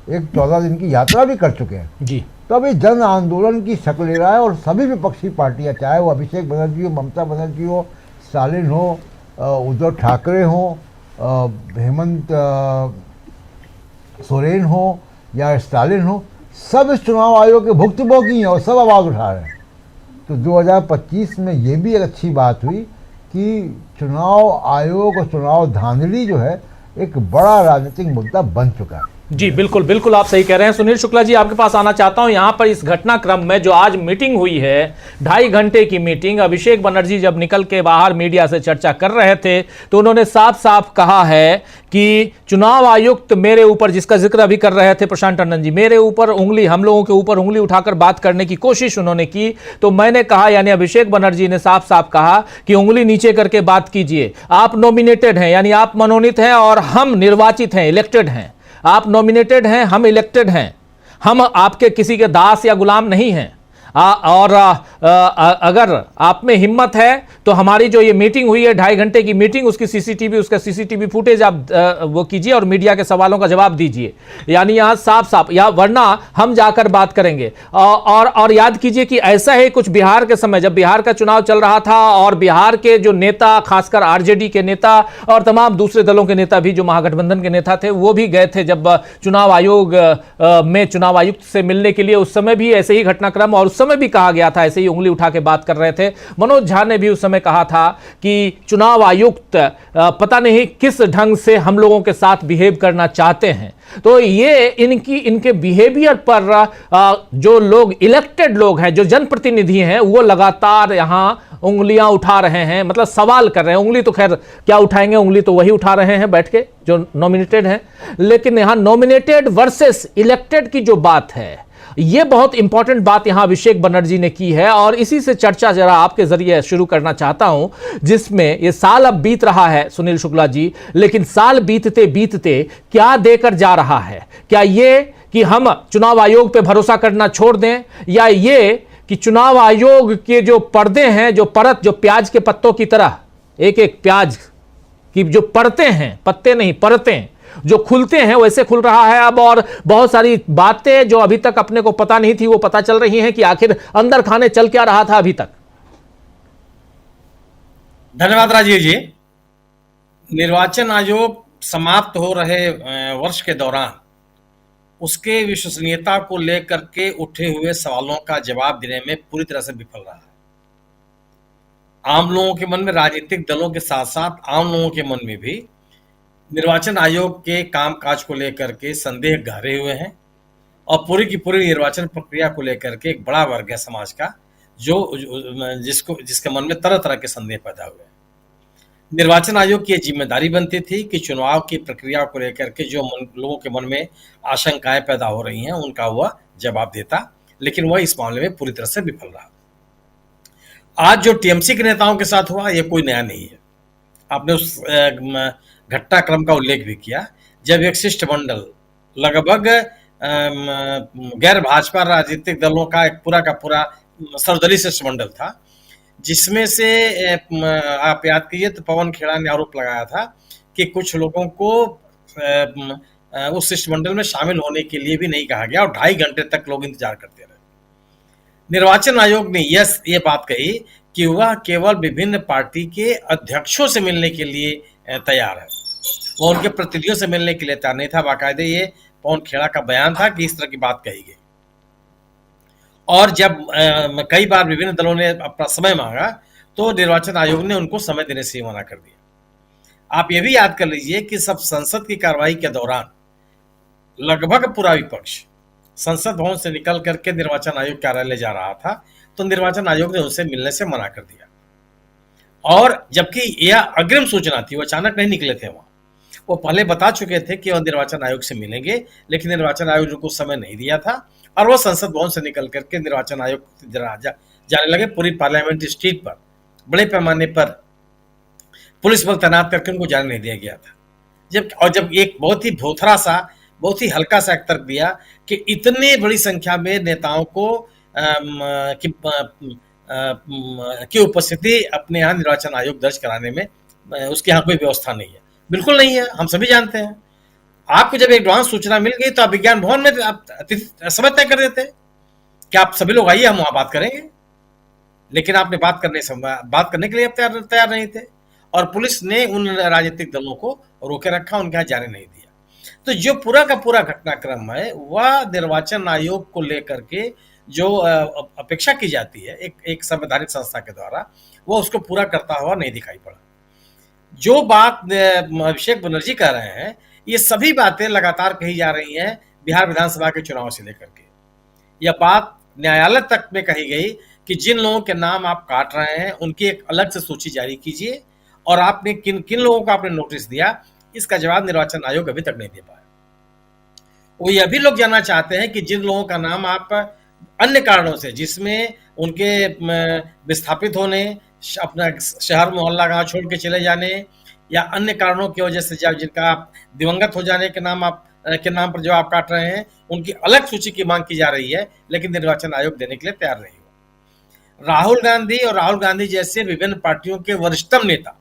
S4: एक 14 दिन की यात्रा भी कर चुके हैं
S1: जी।
S4: तो अब ये जन आंदोलन की शक्ल ले रहा है। और सभी विपक्षी पार्टियां, चाहे वो अभिषेक बनर्जी हो, ममता बनर्जी हो, स्टालिन हो, उद्धव ठाकरे हो, हेमंत सोरेन हो या स्टालिन हो, सब इस चुनाव आयोग के भुक्तभोगी हैं और सब आवाज़ उठा रहे हैं। तो 2025 में ये भी एक अच्छी बात हुई कि चुनाव आयोग और चुनाव धांधली जो है एक बड़ा राजनीतिक मुद्दा बन चुका है।
S1: जी बिल्कुल बिल्कुल, आप सही कह रहे हैं। सुनील शुक्ला जी, आपके पास आना चाहता हूं। यहां पर इस घटनाक्रम में जो आज मीटिंग हुई है, 2.5 घंटे की मीटिंग, अभिषेक बनर्जी जब निकल के बाहर मीडिया से चर्चा कर रहे थे तो उन्होंने साफ साफ कहा है कि चुनाव आयुक्त मेरे ऊपर, जिसका जिक्र अभी कर रहे थे प्रशांत टंडन जी, मेरे ऊपर उंगली, हम लोगों के ऊपर उंगली उठाकर बात करने की कोशिश उन्होंने की। तो मैंने कहा, यानी अभिषेक बनर्जी ने साफ साफ कहा कि उंगली नीचे करके बात कीजिए। आप नॉमिनेटेड हैं, यानी आप मनोनीत हैं, और हम निर्वाचित हैं, इलेक्टेड हैं। आप नॉमिनेटेड हैं, हम इलेक्टेड हैं। हम आपके किसी के दास या गुलाम नहीं हैं। और अगर आप में हिम्मत है तो हमारी जो ये मीटिंग हुई है 2.5 घंटे की मीटिंग, उसका सीसीटीवी फुटेज आप वो कीजिए और मीडिया के सवालों का जवाब दीजिए। यानी यहां साफ साफ, या वरना हम जाकर बात करेंगे। और याद कीजिए कि ऐसा है कुछ बिहार के समय, जब बिहार का चुनाव चल रहा था और बिहार के जो नेता, खासकर आरजेडी के नेता और तमाम दूसरे दलों के नेता भी जो महागठबंधन के नेता थे, वो भी गए थे जब चुनाव आयोग में चुनाव आयुक्त से मिलने के लिए। उस समय भी ऐसे ही घटनाक्रम, और उस समय भी कहा गया था, ऐसे ही उंगली उठा के बात कर रहे थे। मनोज झा ने भी उस समय कहा था कि चुनाव आयुक्त पता नहीं किस ढंग से हम लोगों के साथ बिहेव करना चाहते हैं। तो ये इनके बिहेवियर पर जो लोग, इलेक्टेड लोग हैं, जो जनप्रतिनिधि हैं, वो लगातार यहां उंगलियां उठा रहे हैं, मतलब सवाल कर रहे हैं। उंगली तो खैर क्या उठाएंगे, उंगली तो वही उठा रहे हैं बैठ के जो नॉमिनेटेड हैं, लेकिन यहां नॉमिनेटेड वर्सेस इलेक्टेड की जो बात है, यह बहुत इंपॉर्टेंट बात यहां अभिषेक बनर्जी ने की है। और इसी से चर्चा जरा आपके जरिए शुरू करना चाहता हूं, जिसमें यह साल अब बीत रहा है सुनील शुक्ला जी, लेकिन साल बीतते बीतते क्या देकर जा रहा है? क्या ये कि हम चुनाव आयोग पे भरोसा करना छोड़ दें, या ये कि चुनाव आयोग के जो पर्दे हैं, जो परत, जो प्याज के पत्तों की तरह, एक एक प्याज की जो परतें हैं, पत्ते नहीं परतें, जो खुलते हैं वैसे खुल रहा है अब, और बहुत सारी बातें जो अभी तक अपने को पता नहीं थी वो पता चल रही हैं कि आखिर अंदर खाने चल क्या रहा था अभी तक।
S5: धन्यवाद राजीव जी। निर्वाचन आयोग समाप्त हो रहे वर्ष के दौरान उसके विश्वसनीयता को लेकर के उठे हुए सवालों का जवाब देने में पूरी तरह से विफल रहा है। आम लोगों के मन में, राजनीतिक दलों के साथ साथ आम लोगों के मन में भी निर्वाचन आयोग के कामकाज को लेकर के संदेह गहरे हुए हैं, और पूरी की पूरी निर्वाचन प्रक्रिया को लेकर के एक बड़ा वर्ग है समाज का जिसके मन में तरह तरह के संदेह पैदा हुए हैं। निर्वाचन आयोग की जिम्मेदारी बनती थी कि चुनाव की प्रक्रिया को लेकर के जो लोगों के मन में आशंकाएं पैदा हो रही हैं उनका वह जवाब देता, लेकिन वह इस मामले में पूरी तरह से विफल रहा। आज जो टीएमसी के नेताओं के साथ हुआ यह कोई नया नहीं है। आपने उस घटनाक्रम का उल्लेख भी किया जब एक शिष्टमंडल, लगभग गैर भाजपा राजनीतिक दलों का एक पूरा सर्वदलीय शिष्टमंडल था, जिसमें से आप याद कीजिए तो पवन खेड़ा ने आरोप लगाया था कि कुछ लोगों को उस शिष्टमंडल में शामिल होने के लिए भी नहीं कहा गया और 2.5 घंटे तक लोग इंतजार करते रहे। निर्वाचन आयोग ने ये बात कही कि वह केवल विभिन्न पार्टी के अध्यक्षों से मिलने के लिए तैयार है, वो उनके प्रतिनिधियों से मिलने के लिए तैयार नहीं था। बाकायदे ये पवन खेड़ा का बयान था कि इस तरह की बात कही गई। और जब कई बार विभिन्न दलों ने अपना समय मांगा तो निर्वाचन आयोग ने उनको समय देने से मना कर दिया। आप ये भी याद कर लीजिए कि सब संसद की कार्रवाई के दौरान लगभग पूरा विपक्ष संसद भवन से निकल करके निर्वाचन आयोग कार्यालय जा रहा था, तो निर्वाचन आयोग ने उनसे मिलने से मना कर दिया। और जबकि यह अग्रिम सूचना थी, वो अचानक नहीं निकले थे, वो पहले बता चुके थे कि वह निर्वाचन आयोग से मिलेंगे, लेकिन निर्वाचन आयोग ने उनको समय नहीं दिया था और वो संसद भवन से निकल करके निर्वाचन आयोग जाने लगे। पूरी पार्लियामेंट्री स्ट्रीट पर बड़े पैमाने पर पुलिस बल तैनात करके उनको जाने नहीं दिया गया था। जब एक बहुत ही भोथरा सा, बहुत ही हल्का सा तर्क दिया कि इतनी बड़ी संख्या में नेताओं को की उपस्थिति अपने यहाँ निर्वाचन आयोग दर्ज कराने में उसके यहाँ कोई व्यवस्था नहीं है। बिल्कुल नहीं है, हम सभी जानते हैं। आपको जब एडवांस सूचना मिल गई तो आप विज्ञान भवन में आप समय तय कर देते कि आप सभी लोग आइए, हम वहां बात करेंगे, लेकिन आपने बात करने के लिए तैयार नहीं थे और पुलिस ने उन राजनीतिक दलों को रोके रखा, उनके यहाँ जाने नहीं दिया। तो जो पूरा का पूरा घटनाक्रम है वह निर्वाचन आयोग को लेकर के जो अपेक्षा की जाती है एक संवैधानिक संस्था के द्वारा, वो उसको पूरा करता हुआ नहीं दिखाई पड़ा। जो बात अभिषेक बनर्जी कह रहे हैं, ये सभी बातें लगातार कही जा रही हैं बिहार विधानसभा के चुनाव से लेकर के। यह बात न्यायालय तक में कही गई कि जिन लोगों के नाम आप काट रहे हैं उनकी एक अलग से सूची जारी कीजिए, और आपने किन किन लोगों को आपने नोटिस दिया, इसका जवाब निर्वाचन आयोग अभी तक नहीं दे पाया। वो यह भी लोग जानना चाहते हैं कि जिन लोगों का नाम आप अन्य कारणों से, जिसमें उनके विस्थापित होने, अपना शहर मोहल्ला गांव छोड़ के चले जाने, या अन्य कारणों की वजह से जिनका आप दिवंगत हो जाने के नाम आप के नाम पर जो आप काट रहे हैं, उनकी अलग सूची की मांग की जा रही है, लेकिन निर्वाचन आयोग देने के लिए तैयार नहीं हुआ। राहुल गांधी और राहुल गांधी जैसे विभिन्न पार्टियों के वरिष्ठतम नेता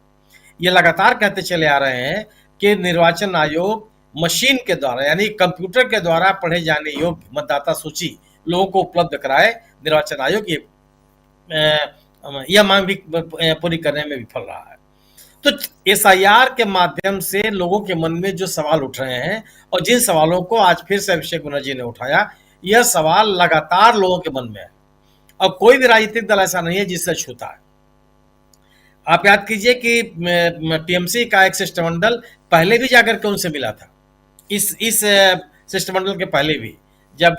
S5: ये लगातार कहते चले आ रहे हैं कि निर्वाचन आयोग मशीन के द्वारा यानी कंप्यूटर के द्वारा पढ़े जाने योग्य मतदाता सूची लोगों को उपलब्ध कराए। निर्वाचन आयोग यह मांग भी पूरी करने में विफल रहा है। तो एसआईआर के माध्यम से लोगों के मन में जो सवाल उठ रहे हैं और जिन सवालों को आज फिर से अभिषेक बनर्जी ने उठाया, यह सवाल लगातार लोगों के मन में है। अब कोई भी राजनीतिक दल ऐसा नहीं है जिससे छूता है। आप याद कीजिए कि टीएमसी का एक शिष्टमंडल पहले भी जाकर के उनसे मिला था। इस शिष्टमंडल के पहले भी जब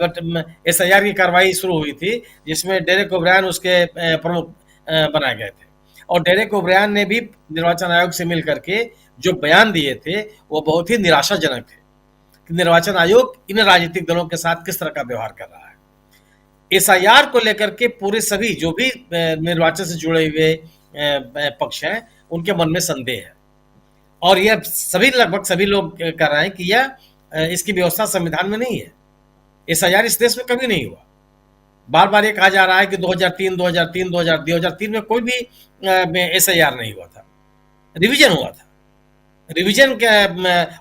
S5: एसआईआर की कार्रवाई शुरू हुई थी, जिसमें डेरेक ओब्रायन उसके प्रमुख बनाए गए थे, और डेरेक ओब्रायन ने भी निर्वाचन आयोग से मिल करके जो बयान दिए थे वो बहुत ही निराशाजनक थे कि निर्वाचन आयोग इन राजनीतिक दलों के साथ किस तरह का व्यवहार कर रहा है। एसआईआर को लेकर के पूरे सभी जो भी निर्वाचन से जुड़े हुए पक्ष हैं, उनके मन में संदेह है, और यह लगभग सभी लोग कर रहे हैं कि यह इसकी व्यवस्था संविधान में नहीं है। एसआईआर इस देश में कभी नहीं हुआ। बार बार ये कहा जा रहा है कि 2003 में कोई भी एसआईआर नहीं हुआ था, रिवीजन हुआ था।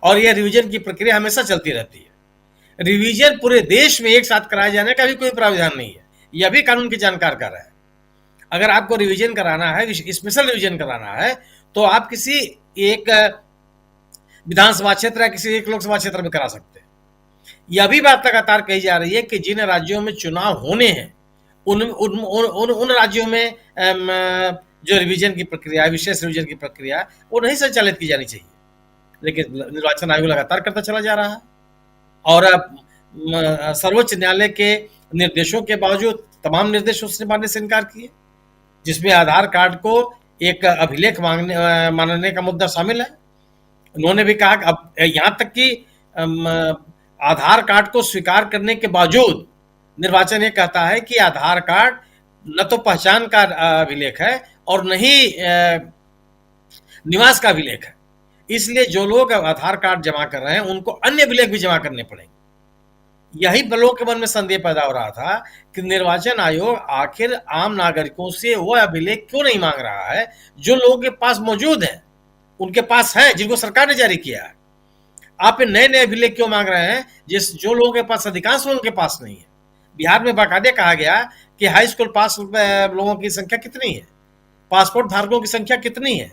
S5: और यह रिवीजन की प्रक्रिया हमेशा चलती रहती है। रिवीजन पूरे देश में एक साथ कराए जाने का भी कोई प्रावधान नहीं है, यह भी कानून के जानकार कर रहा है। अगर आपको रिवीजन कराना है, स्पेशल रिवीजन कराना है, तो आप किसी एक विधानसभा क्षेत्र या किसी एक लोकसभा क्षेत्र में करा सकते हैं। यह भी बात लगातार कही जा रही है कि जिन राज्यों में चुनाव होने हैं उन राज्यों में जो रिवीजन की प्रक्रिया, विशेष रिवीजन की प्रक्रिया, वो नहीं संचालित की जानी चाहिए, लेकिन निर्वाचन आयोग लगातार करता चला जा रहा है। और सर्वोच्च न्यायालय के निर्देशों के बावजूद तमाम निर्देश उसने मानने से इनकार किए, जिसमें आधार कार्ड को एक अभिलेख मानने का मुद्दा शामिल है। उन्होंने भी कहा कि अब यहाँ तक कि आधार कार्ड को स्वीकार करने के बावजूद निर्वाचन ये कहता है कि आधार कार्ड न तो पहचान का अभिलेख है और न ही निवास का अभिलेख है। इसलिए जो लोग आधार कार्ड जमा कर रहे हैं उनको अन्य अभिलेख भी जमा करने पड़ेंगे। यही लोगों के मन में संदेह पैदा हो रहा था कि निर्वाचन आयोग आखिर आम नागरिकों से वह अभिलेख क्यों नहीं मांग रहा है जो लोगों के पास मौजूद है, उनके पास है, जिनको सरकार ने जारी किया है। आप नए नए अभिलेख क्यों मांग रहे हैं जो लोगों के पास, अधिकांश लोगों के पास नहीं है। बिहार में बाकायदे कहा गया कि हाई स्कूल पास लोगों की संख्या कितनी है, पासपोर्ट धारकों की संख्या कितनी है,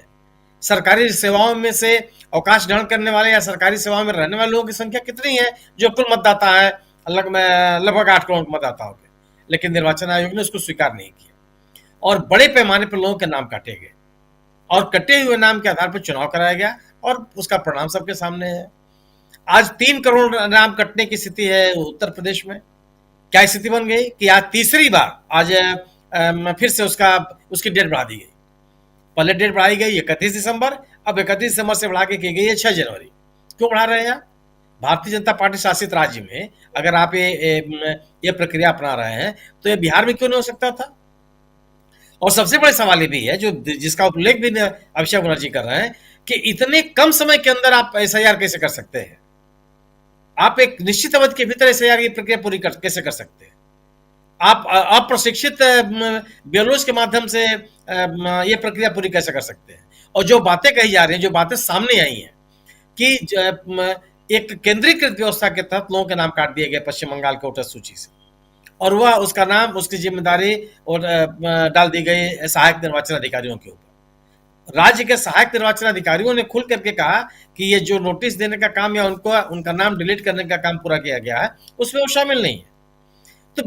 S5: सरकारी सेवाओं में से अवकाश ग्रहण करने वाले या सरकारी सेवाओं में रहने वाले लोगों की संख्या कितनी है, जो कुल मतदाता है लगभग 8 करोड़ मतदाता हो गए। लेकिन निर्वाचन आयोग ने उसको स्वीकार नहीं किया और बड़े पैमाने पर लोगों के नाम काटे गए और कटे हुए नाम के आधार पर चुनाव कराया गया और उसका परिणाम सबके सामने है। आज 3 करोड़ नाम कटने की स्थिति है उत्तर प्रदेश में। क्या स्थिति बन गई कि आज तीसरी बार आज फिर से उसकी डेट बढ़ा दी गई। पहले डेट बढ़ाई गई 31 दिसंबर, अब 31 दिसंबर से बढ़ा के की गई है 6 जनवरी। क्यों बढ़ा रहे हैं आप? भारतीय जनता पार्टी शासित राज्य में अगर आप ये प्रक्रिया अपना रहे हैं तो ये बिहार में क्यों नहीं हो सकता था? और सबसे बड़े सवाल ये भी है जिसका उल्लेख भी अभिषेक बनर्जी कर रहे हैं कि इतने कम समय के अंदर आप एसआईआर कैसे कर सकते हैं? आप एक निश्चित अवधि के भीतर एसआईआर की प्रक्रिया पूरी कैसे कर सकते हैं? आप अप्रशिक्षित ब्यूरोज के माध्यम से ये प्रक्रिया पूरी कैसे कर सकते हैं? और जो बातें कही जा रही हैं, जो बातें सामने आई हैं कि एक केंद्रीकृत व्यवस्था के तहत लोगों के नाम काट दिए गए पश्चिम बंगाल के वोटर सूची से, और वह उसका नाम, उसकी जिम्मेदारी और डाल दी गई सहायक निर्वाचन अधिकारियों के ऊपर। राज्य के सहायक निर्वाचन अधिकारियों ने खुल करके कहा कि ये जो नोटिस देने का काम या उनका नाम डिलीट करने का काम पूरा किया गया है, उसमें वो शामिल नहीं है। तो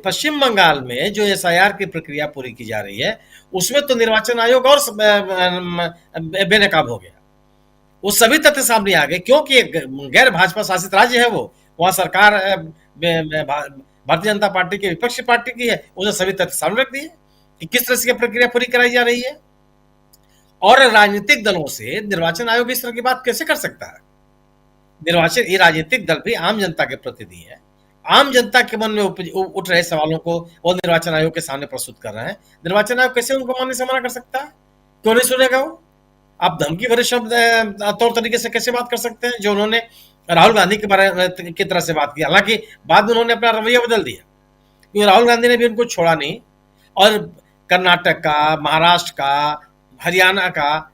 S5: पश्चिम बंगाल में जो एसआईआर की प्रक्रिया पूरी की जा रही है उसमें तो निर्वाचन आयोग और बेनकाब हो गया। वो सभी तथ्य सामने आ गए क्योंकि गैर भाजपा शासित राज्य है वो, वहां सरकार भारतीय जनता पार्टी की विपक्षी पार्टी की है। उसने सभी तथ्य सामने रख दिए कि किस तरह से प्रक्रिया पूरी कराई जा रही है। और राजनीतिक दलों से निर्वाचन आयोग इस तरह की बात कैसे कर सकता है? ये राजनीतिक दल भी आम जनता के प्रतिनिधि है। आम जनता के मन में उठ रहे सवालों को वो निर्वाचन आयोग के सामने प्रस्तुत कर रहे हैं। निर्वाचन आयोग कैसे उनको मानने से मना कर सकता है? क्यों नहीं सुनेगा वो? आप धमकी भरे शब्द तौर तरीके से कैसे बात कर सकते हैं जो उन्होंने राहुल गांधी के बारे में की तरह से बात की। हालांकि बाद में उन्होंने अपना रवैया बदल दिया, क्योंकि राहुल गांधी ने भी उनको छोड़ा नहीं और कर्नाटक का, महाराष्ट्र का, हरियाणा का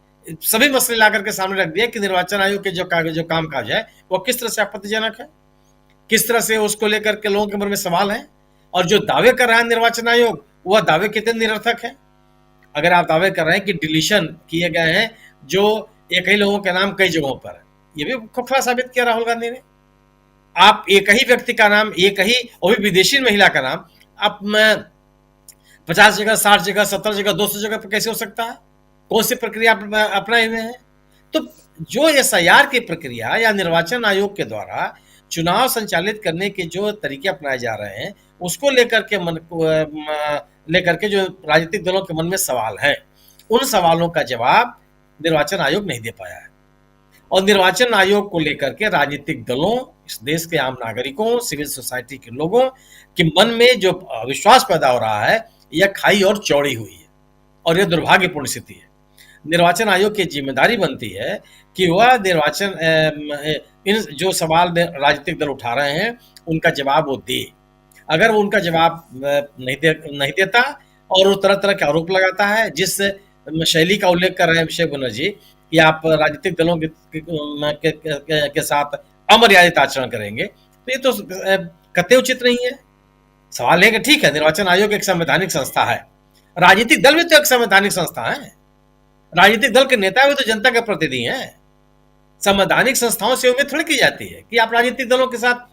S5: सभी मसले ला करके सामने रख दिया कि निर्वाचन आयोग के जो कामकाज है वो किस तरह से आपत्तिजनक है, किस तरह से उसको लेकर के लोगों के मन में सवाल है, और जो दावे कर रहा है निर्वाचन आयोग वह दावे कितने निरर्थक है। अगर आप दावे कर रहे हैं कि डिलीशन किए गए हैं जो एक ही लोगों के नाम कई जगहों पर है, ये भी खोखला साबित किया राहुल गांधी ने। आप एक ही व्यक्ति का नाम, एक ही और भी विदेशी महिला का नाम आप 50 जगह, 60 जगह, 70 जगह, 200 जगह पर कैसे हो सकता है? कौन सी प्रक्रिया अपनाए हुए हैं? तो जो एसआईआर की प्रक्रिया या निर्वाचन आयोग के द्वारा चुनाव संचालित करने के जो तरीके अपनाए जा रहे हैं उसको लेकर के जो राजनीतिक दलों के मन में सवाल है, उन सवालों का जवाब निर्वाचन आयोग नहीं दे पाया है। और निर्वाचन आयोग को लेकर के राजनीतिक दलों, इस देश के आम नागरिकों, सिविल सोसाइटी के लोगों के मन में जो विश्वास पैदा हो रहा है यह खाई और चौड़ी हुई है और यह दुर्भाग्यपूर्ण स्थिति है। निर्वाचन आयोग की जिम्मेदारी बनती है कि वह इन जो सवाल राजनीतिक दल उठा रहे हैं उनका जवाब वो दे। अगर वो उनका जवाब नहीं देता और वो तरह तरह के आरोप लगाता है, जिस शैली का उल्लेख कर रहे हैं अभिषेक बनर्जी कि आप राजनीतिक दलों के साथ अमर्यादित आचरण करेंगे, तो ये तो कतई उचित नहीं है। सवाल है कि ठीक है, निर्वाचन आयोग एक संवैधानिक संस्था है, राजनीतिक दल भी तो एक संवैधानिक संस्था है, राजनीतिक दल के नेता भी तो जनता के प्रतिनिधि हैं। संवैधानिक संस्थाओं से उम्मीद थोड़ी की जाती है कि आप राजनीतिक दलों के साथ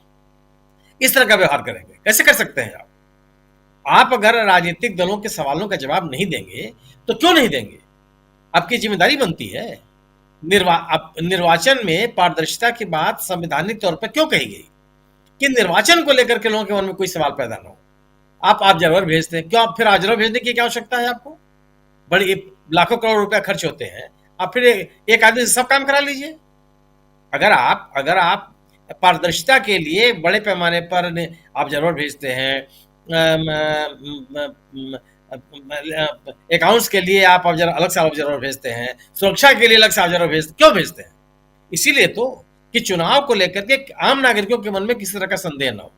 S5: इस तरह का व्यवहार करेंगे। कैसे कर सकते हैं आप अगर राजनीतिक दलों के सवालों का जवाब नहीं देंगे तो क्यों नहीं देंगे? आपकी जिम्मेदारी बनती है। निर्वाचन में पारदर्शिता की बात संवैधानिक तौर पर क्यों कही गई कि निर्वाचन को लेकर के लोगों के मन में कोई सवाल पैदा ना हो? आप ऑब्जर्वर भेजते हैं, क्यों आप फिर ऑब्जर्वर भेजने की क्या आवश्यकता है आपको? बड़ी लाखों करोड़ रुपया खर्च होते हैं, आप फिर एक आदमी से सब काम करा लीजिए। अगर आप पारदर्शिता के लिए बड़े पैमाने पर ऑब्जर्वर भेजते हैं, अकाउंट्स के लिए आप अलग से ऑब्जर्वर भेजते हैं, सुरक्षा के लिए अलग से ऑब्जर्वर क्यों भेजते हैं? इसीलिए तो कि चुनाव को लेकर के आम नागरिकों के मन में किसी तरह का संदेह न हो।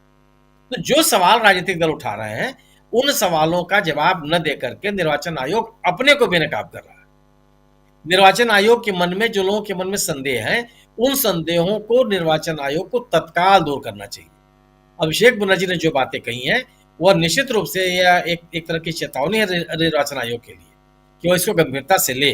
S5: तो जो सवाल राजनीतिक दल उठा रहे हैं उन सवालों का जवाब न देकर के निर्वाचन आयोग अपने को बेनकाब कर रहा है। निर्वाचन आयोग के मन में जो लोगों के मन में संदेह है, उन संदेहों को निर्वाचन आयोग को तत्काल दूर करना चाहिए। अभिषेक बनर्जी ने जो बातें कही हैं वह निश्चित रूप से यह एक तरह की चेतावनी है निर्वाचन आयोग के लिए कि वो इसको गंभीरता से ले,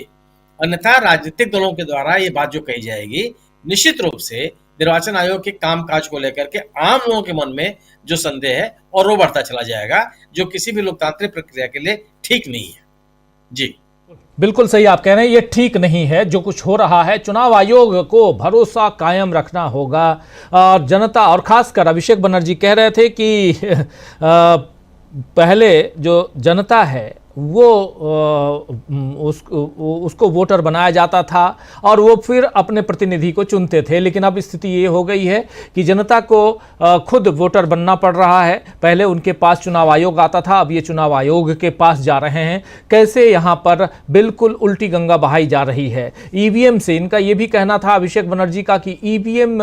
S5: अन्यथा राजनीतिक दलों के द्वारा ये बात जो कही जाएगी निश्चित रूप से निर्वाचन आयोग के कामकाज को लेकर के आम लोगों के मन में जो संदेह है और वो बढ़ता चला जाएगा, जो किसी भी लोकतांत्रिक प्रक्रिया के लिए ठीक नहीं है। जी
S1: बिल्कुल सही आप कह रहे हैं, ये ठीक नहीं है जो कुछ हो रहा है। चुनाव आयोग को भरोसा कायम रखना होगा और जनता, और खासकर अभिषेक बनर्जी कह रहे थे कि पहले जो जनता है वो उसको वोटर बनाया जाता था और वो फिर अपने प्रतिनिधि को चुनते थे, लेकिन अब स्थिति ये हो गई है कि जनता को खुद वोटर बनना पड़ रहा है। पहले उनके पास चुनाव आयोग आता था, अब ये चुनाव आयोग के पास जा रहे हैं। कैसे यहाँ पर बिल्कुल उल्टी गंगा बहाई जा रही है। ईवीएम से इनका ये भी कहना था अभिषेक बनर्जी का कि ईवीएम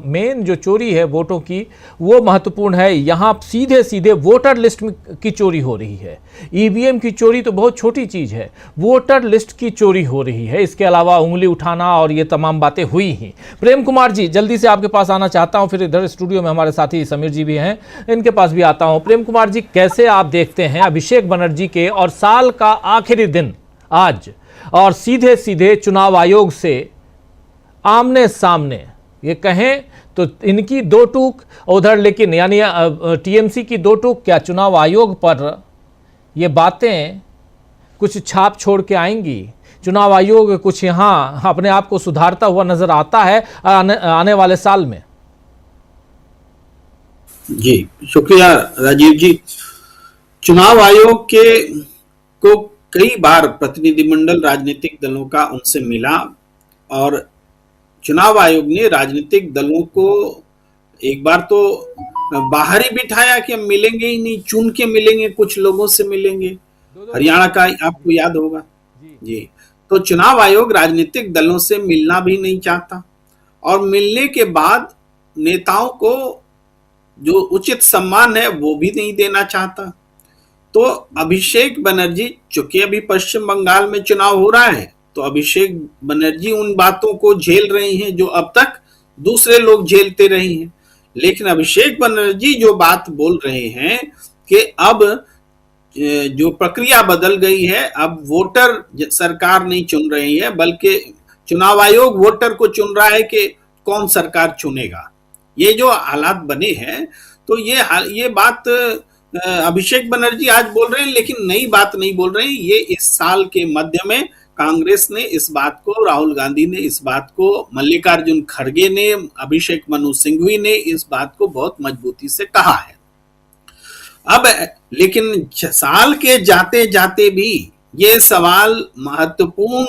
S1: मेन जो चोरी है वोटों की वो महत्वपूर्ण है, यहाँ सीधे सीधे वोटर लिस्ट की चोरी हो रही है। ईवीएम की चोरी तो बहुत छोटी चीज है, वोटर लिस्ट की चोरी हो रही है। इसके अलावा उंगली उठाना और ये तमाम बातें हुई ही। प्रेम कुमार जी, जल्दी से आपके पास आना चाहता हूं, फिर इधर स्टूडियो में हमारे साथी समीर जी भी हैं, इनके पास भी आता हूं। प्रेम कुमार जी, कैसे आप देखते हैं अभिषेक बनर्जी के और साल का आखिरी दिन आज और सीधे सीधे चुनाव आयोग से आमने सामने, ये कहें तो इनकी दो टूक उधर, लेकिन यानी टीएमसी की दो टूक, क्या चुनाव आयोग पर ये बातें कुछ छाप छोड़ के आएंगी? चुनाव आयोग कुछ यहाँ अपने आप को सुधारता हुआ नजर आता है आने वाले साल में?
S6: जी शुक्रिया राजीव जी। चुनाव आयोग को कई बार प्रतिनिधिमंडल राजनीतिक दलों का उनसे मिला और चुनाव आयोग ने राजनीतिक दलों को एक बार तो बाहर ही बिठाया कि हम मिलेंगे ही नहीं, चुन के मिलेंगे, कुछ लोगों से मिलेंगे। हरियाणा का आपको याद होगा जी। तो चुनाव आयोग राजनीतिक दलों से मिलना भी नहीं चाहता और मिलने के बाद नेताओं को जो उचित सम्मान है वो भी नहीं देना चाहता। तो अभिषेक बनर्जी, चूंकि अभी पश्चिम बंगाल में चुनाव हो रहा है, तो अभिषेक बनर्जी उन बातों को झेल रही हैं जो अब तक दूसरे लोग झेलते रहे हैं। लेकिन अभिषेक बनर्जी जो बात बोल रहे हैं कि अब जो प्रक्रिया बदल गई है, अब वोटर सरकार नहीं चुन रही है, बल्कि चुनाव आयोग वोटर को चुन रहा है कि कौन सरकार चुनेगा। ये जो हालात बने हैं, तो ये बात अभिषेक बनर्जी आज बोल रहे हैं, लेकिन नई बात नहीं बोल रहे हैं। ये इस साल के मध्य में कांग्रेस ने इस बात को, राहुल गांधी ने इस बात को, मल्लिकार्जुन खड़गे ने, अभिषेक मनु सिंघवी ने इस बात को बहुत मजबूती से कहा है। अब लेकिन साल के जाते जाते भी ये सवाल महत्वपूर्ण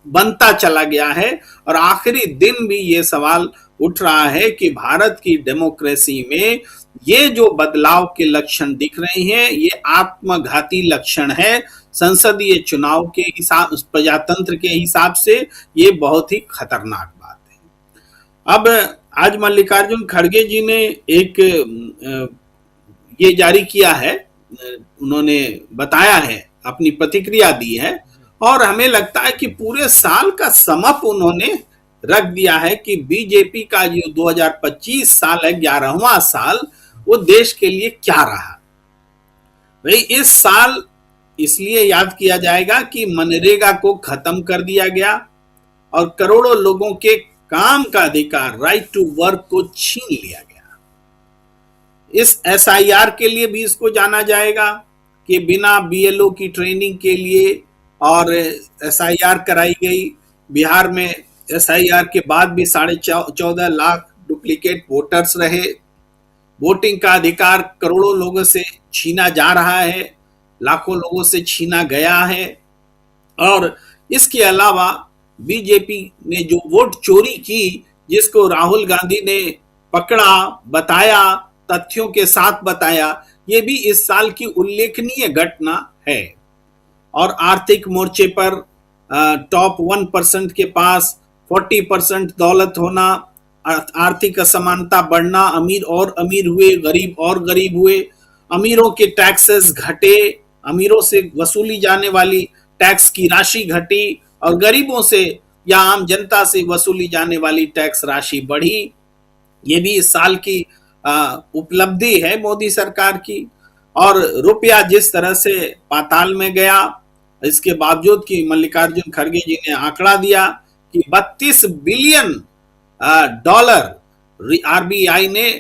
S6: बनता चला गया है, और आखिरी दिन भी ये सवाल उठ रहा है कि भारत की डेमोक्रेसी में ये जो बदलाव के लक्षण दिख रहे हैं, ये आत्मघाती लक्षण है। संसदीय चुनाव के हिसाब, प्रजातंत्र के हिसाब से ये बहुत ही खतरनाक बात है। अब आज मल्लिकार्जुन खड़गे जी ने एक ये जारी किया है, उन्होंने बताया है, अपनी प्रतिक्रिया दी है, और हमें लगता है कि पूरे साल का समअप उन्होंने रख दिया है कि बीजेपी का जो 2025 साल है, 11वां साल, वो देश के लिए क्या रहा। भाई इस साल इसलिए याद किया जाएगा कि मनरेगा को खत्म कर दिया गया और करोड़ों लोगों के काम का अधिकार, राइट टू वर्क, को छीन लिया गया। इस एसआईआर के लिए भी इसको जाना जाएगा कि बिना बीएलओ की ट्रेनिंग के लिए और एसआईआर कराई गई। बिहार में एसआईआर के बाद भी 14.5 लाख डुप्लीकेट वोटर्स रहे। वोटिंग का अधिकार करोड़ों लोगों से छीना जा रहा है, लाखों लोगों से छीना गया है। और इसके अलावा बीजेपी ने जो वोट चोरी की, जिसको राहुल गांधी ने पकड़ा, बताया, तथ्यों के साथ बताया, ये भी इस साल की उल्लेखनीय घटना है। और आर्थिक मोर्चे पर टॉप 1% के पास 40% दौलत होना, आर्थिक असमानता बढ़ना, अमीर और अमीर हुए, गरीब और गरीब हुए, अमीरों के टैक्सेस घटे, अमीरों से वसूली जाने वाली टैक्स की राशि घटी, और गरीबों से या आम जनता से वसूली जाने वाली टैक्स राशि बढ़ी। ये भी इस साल की उपलब्धि है मोदी सरकार की। और रुपया जिस तरह से पाताल में गया, इसके बावजूद कि मल्लिकार्जुन खड़गे जी ने आंकड़ा दिया कि 32 बिलियन डॉलर आरबीआई ने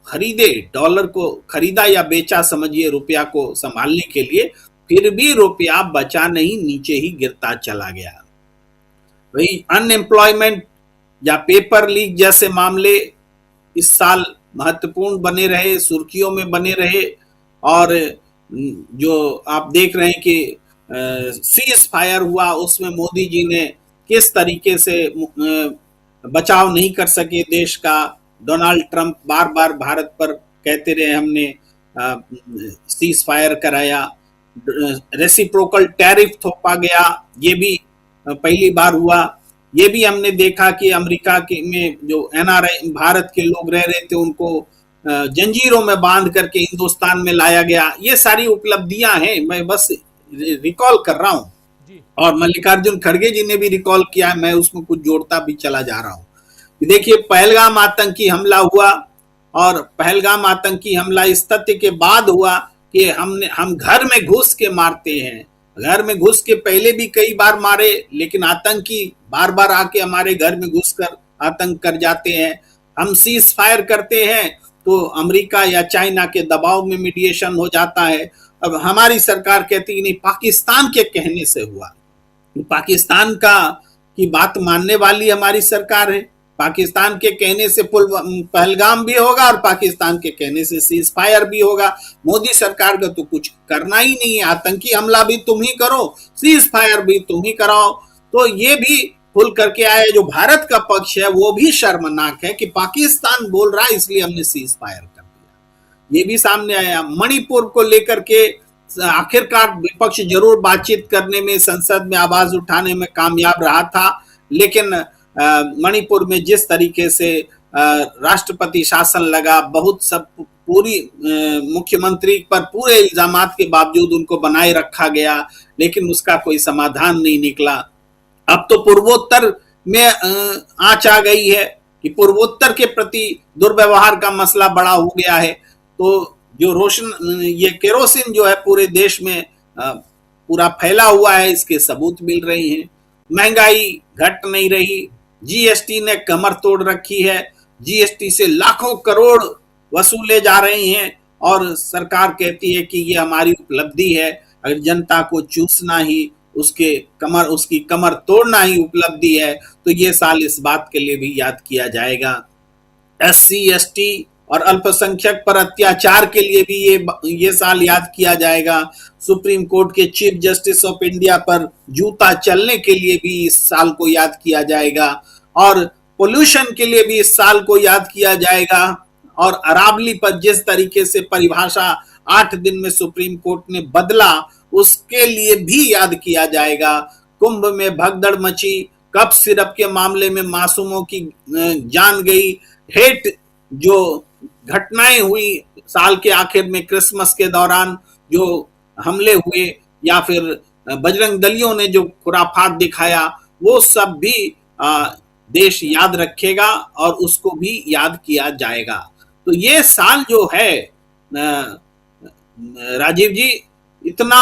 S6: खरीदे, डॉलर को खरीदा या बेचा समझिए रुपया को संभालने के लिए, फिर भी रुपया बचा नहीं, नीचे ही गिरता चला गया। वही अनएम्प्लॉयमेंट या पेपर लीक जैसे मामले इस साल महत्वपूर्ण बने रहे, सुर्खियों में बने रहे। और जो आप देख रहे हैं कि सीज फायर हुआ, उसमें मोदी जी ने किस तरीके से बचाव नहीं कर सके देश का। डोनाल्ड ट्रंप बार बार भारत पर कहते रहे हमने सीज फायर कराया, रेसिप्रोकल टैरिफ थोपा गया, ये भी पहली बार हुआ। ये भी हमने देखा कि अमेरिका के में जो एनआरआई भारत के लोग रह रहे थे, उनको जंजीरों में बांध करके हिंदुस्तान में लाया गया। ये सारी उपलब्धियां हैं, मैं बस रिकॉल कर रहा हूं, और मल्लिकार्जुन खड़गे जी ने भी रिकॉल किया, मैं उसमें कुछ जोड़ता भी चला जा रहा हूं। देखिए, पहलगाम आतंकी हमला हुआ, और पहलगाम आतंकी हमला इस तथ्य के बाद हुआ कि हम घर में घुस के मारते हैं। घर में घुस के पहले भी कई बार मारे, लेकिन आतंकी बार बार आके हमारे घर में घुसकर आतंक कर जाते हैं। हम सीज फायर करते हैं तो अमेरिका या चाइना के दबाव में मीडिएशन हो जाता है। अब हमारी सरकार कहती है नहीं, पाकिस्तान के कहने से हुआ। पाकिस्तान की बात मानने वाली हमारी सरकार है। पाकिस्तान के कहने से पहलगाम भी होगा और पाकिस्तान के कहने से सीज फायर भी होगा। मोदी सरकार का तो कुछ करना ही नहीं है। आतंकी हमला भी तुम ही करो, सीज फायर भी तुम ही कराओ। तो ये भी खुल करके आया। जो भारत का पक्ष है वो भी शर्मनाक है कि पाकिस्तान बोल रहा है इसलिए हमने सीज फायर कर दिया। ये भी सामने आया। मणिपुर को लेकर के आखिरकार विपक्ष जरूर बातचीत करने में, संसद में आवाज उठाने में कामयाब रहा था, लेकिन मणिपुर में जिस तरीके से राष्ट्रपति शासन लगा, बहुत सब पूरी मुख्यमंत्री पर पूरे इल्जामात के बावजूद उनको बनाए रखा गया, लेकिन उसका कोई समाधान नहीं निकला। अब तो पूर्वोत्तर में आंच आ गई है कि पूर्वोत्तर के प्रति दुर्व्यवहार का मसला बड़ा हो गया है। तो जो ये केरोसिन जो है पूरे देश में पूरा फैला हुआ है, इसके सबूत मिल रहे हैं। महंगाई घट नहीं रही, जीएसटी ने कमर तोड़ रखी है, जीएसटी से लाखों करोड़ वसूले जा रहे हैं और सरकार कहती है कि ये हमारी उपलब्धि है। अगर जनता को चूसना ही उसकी कमर तोड़ना ही उपलब्धि है तो ये साल इस बात के लिए भी याद किया जाएगा। एससी एसटी और अल्पसंख्यक पर अत्याचार के लिए भी ये साल याद किया जाएगा। सुप्रीम कोर्ट के चीफ जस्टिस ऑफ इंडिया पर जूता चलने के लिए भी इस साल को याद किया जाएगा और पोल्यूशन के लिए भी इस साल को याद किया जाएगा। और अरावली पर जिस तरीके से परिभाषा 8 दिन में सुप्रीम कोर्ट ने बदला, उसके लिए भी याद किया जाएगा। कुंभ में भगदड़ मची, कफ सिरप के मामले में मासूमों की जान गई, हेट जो घटनाएं हुई साल के आखिर में क्रिसमस के दौरान जो हमले हुए, या फिर बजरंग दलियों ने जो खुराफात दिखाया, वो सब भी देश याद रखेगा और उसको भी याद किया जाएगा। तो ये साल जो है राजीव जी, इतना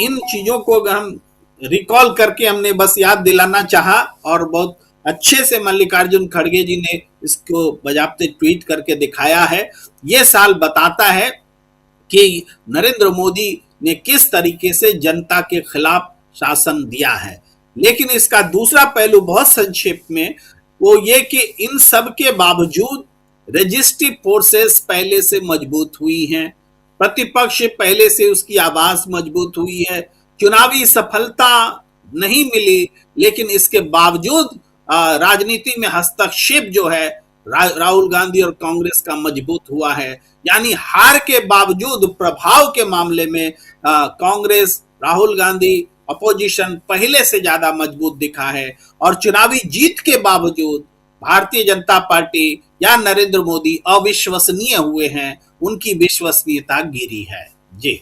S6: इन चीजों को हम रिकॉल करके हमने बस याद दिलाना चाहा और बहुत अच्छे से मल्लिकार्जुन खड़गे जी ने इसको बजाबते ट्वीट करके दिखाया है। ये साल बताता है कि नरेंद्र मोदी ने किस तरीके से जनता के खिलाफ शासन दिया है। लेकिन इसका दूसरा पहलू बहुत संक्षेप में वो ये कि इन सब के बावजूद रजिस्ट्री फोर्सेस पहले से मजबूत हुई हैं, प्रतिपक्ष पहले से उसकी आवाज मजबूत हुई है, चुनावी सफलता नहीं मिली, लेकिन इसके बावजूद राजनीति में हस्तक्षेप जो है राहुल गांधी और कांग्रेस का मजबूत हुआ है। यानी हार के बावजूद प्रभाव के मामले में कांग्रेस, राहुल गांधी, अपोजिशन पहले से ज्यादा मजबूत दिखा है और चुनावी जीत के बावजूद भारतीय जनता पार्टी या नरेंद्र मोदी अविश्वसनीय हुए हैं, उनकी विश्वसनीयता गिरी है। जी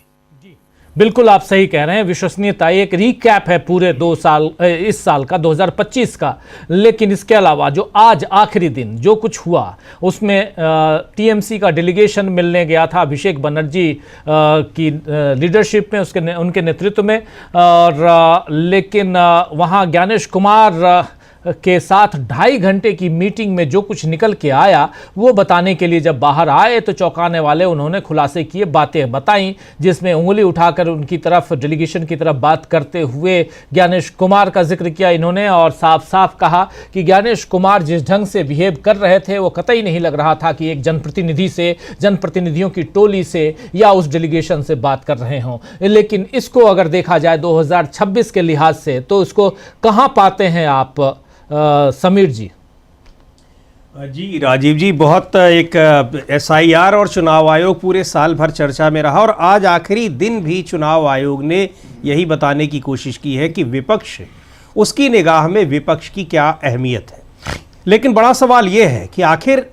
S1: बिल्कुल आप सही कह रहे हैं। विश्वसनीयता एक रिकैप है पूरे 2 साल, इस साल का 2025 का। लेकिन इसके अलावा जो आज आखिरी दिन जो कुछ हुआ उसमें टीएमसी का डेलीगेशन मिलने गया था अभिषेक बनर्जी की लीडरशिप में, उनके नेतृत्व में, और लेकिन वहाँ ज्ञानेश कुमार के साथ 2.5 घंटे की मीटिंग में जो कुछ निकल के आया वो बताने के लिए जब बाहर आए तो चौंकाने वाले उन्होंने खुलासे किए, बातें बताई, जिसमें उंगली उठाकर उनकी तरफ, डेलीगेशन की तरफ बात करते हुए ज्ञानेश कुमार का जिक्र किया इन्होंने और साफ साफ कहा कि ज्ञानेश कुमार जिस ढंग से बिहेव कर रहे थे वो कतई नहीं लग रहा था कि एक जनप्रतिनिधि से, जनप्रतिनिधियों की टोली से या उस डेलीगेशन से बात कर रहे हों। लेकिन इसको अगर देखा जाए 2026 के लिहाज से तो इसको कहाँ पाते हैं आप समीर जी?
S7: जी राजीव जी, बहुत एक SIR और चुनाव आयोग पूरे साल भर चर्चा में रहा और आज आखिरी दिन भी चुनाव आयोग ने यही बताने की कोशिश की है कि विपक्ष, उसकी निगाह में विपक्ष की क्या अहमियत है। लेकिन बड़ा सवाल यह है कि आखिर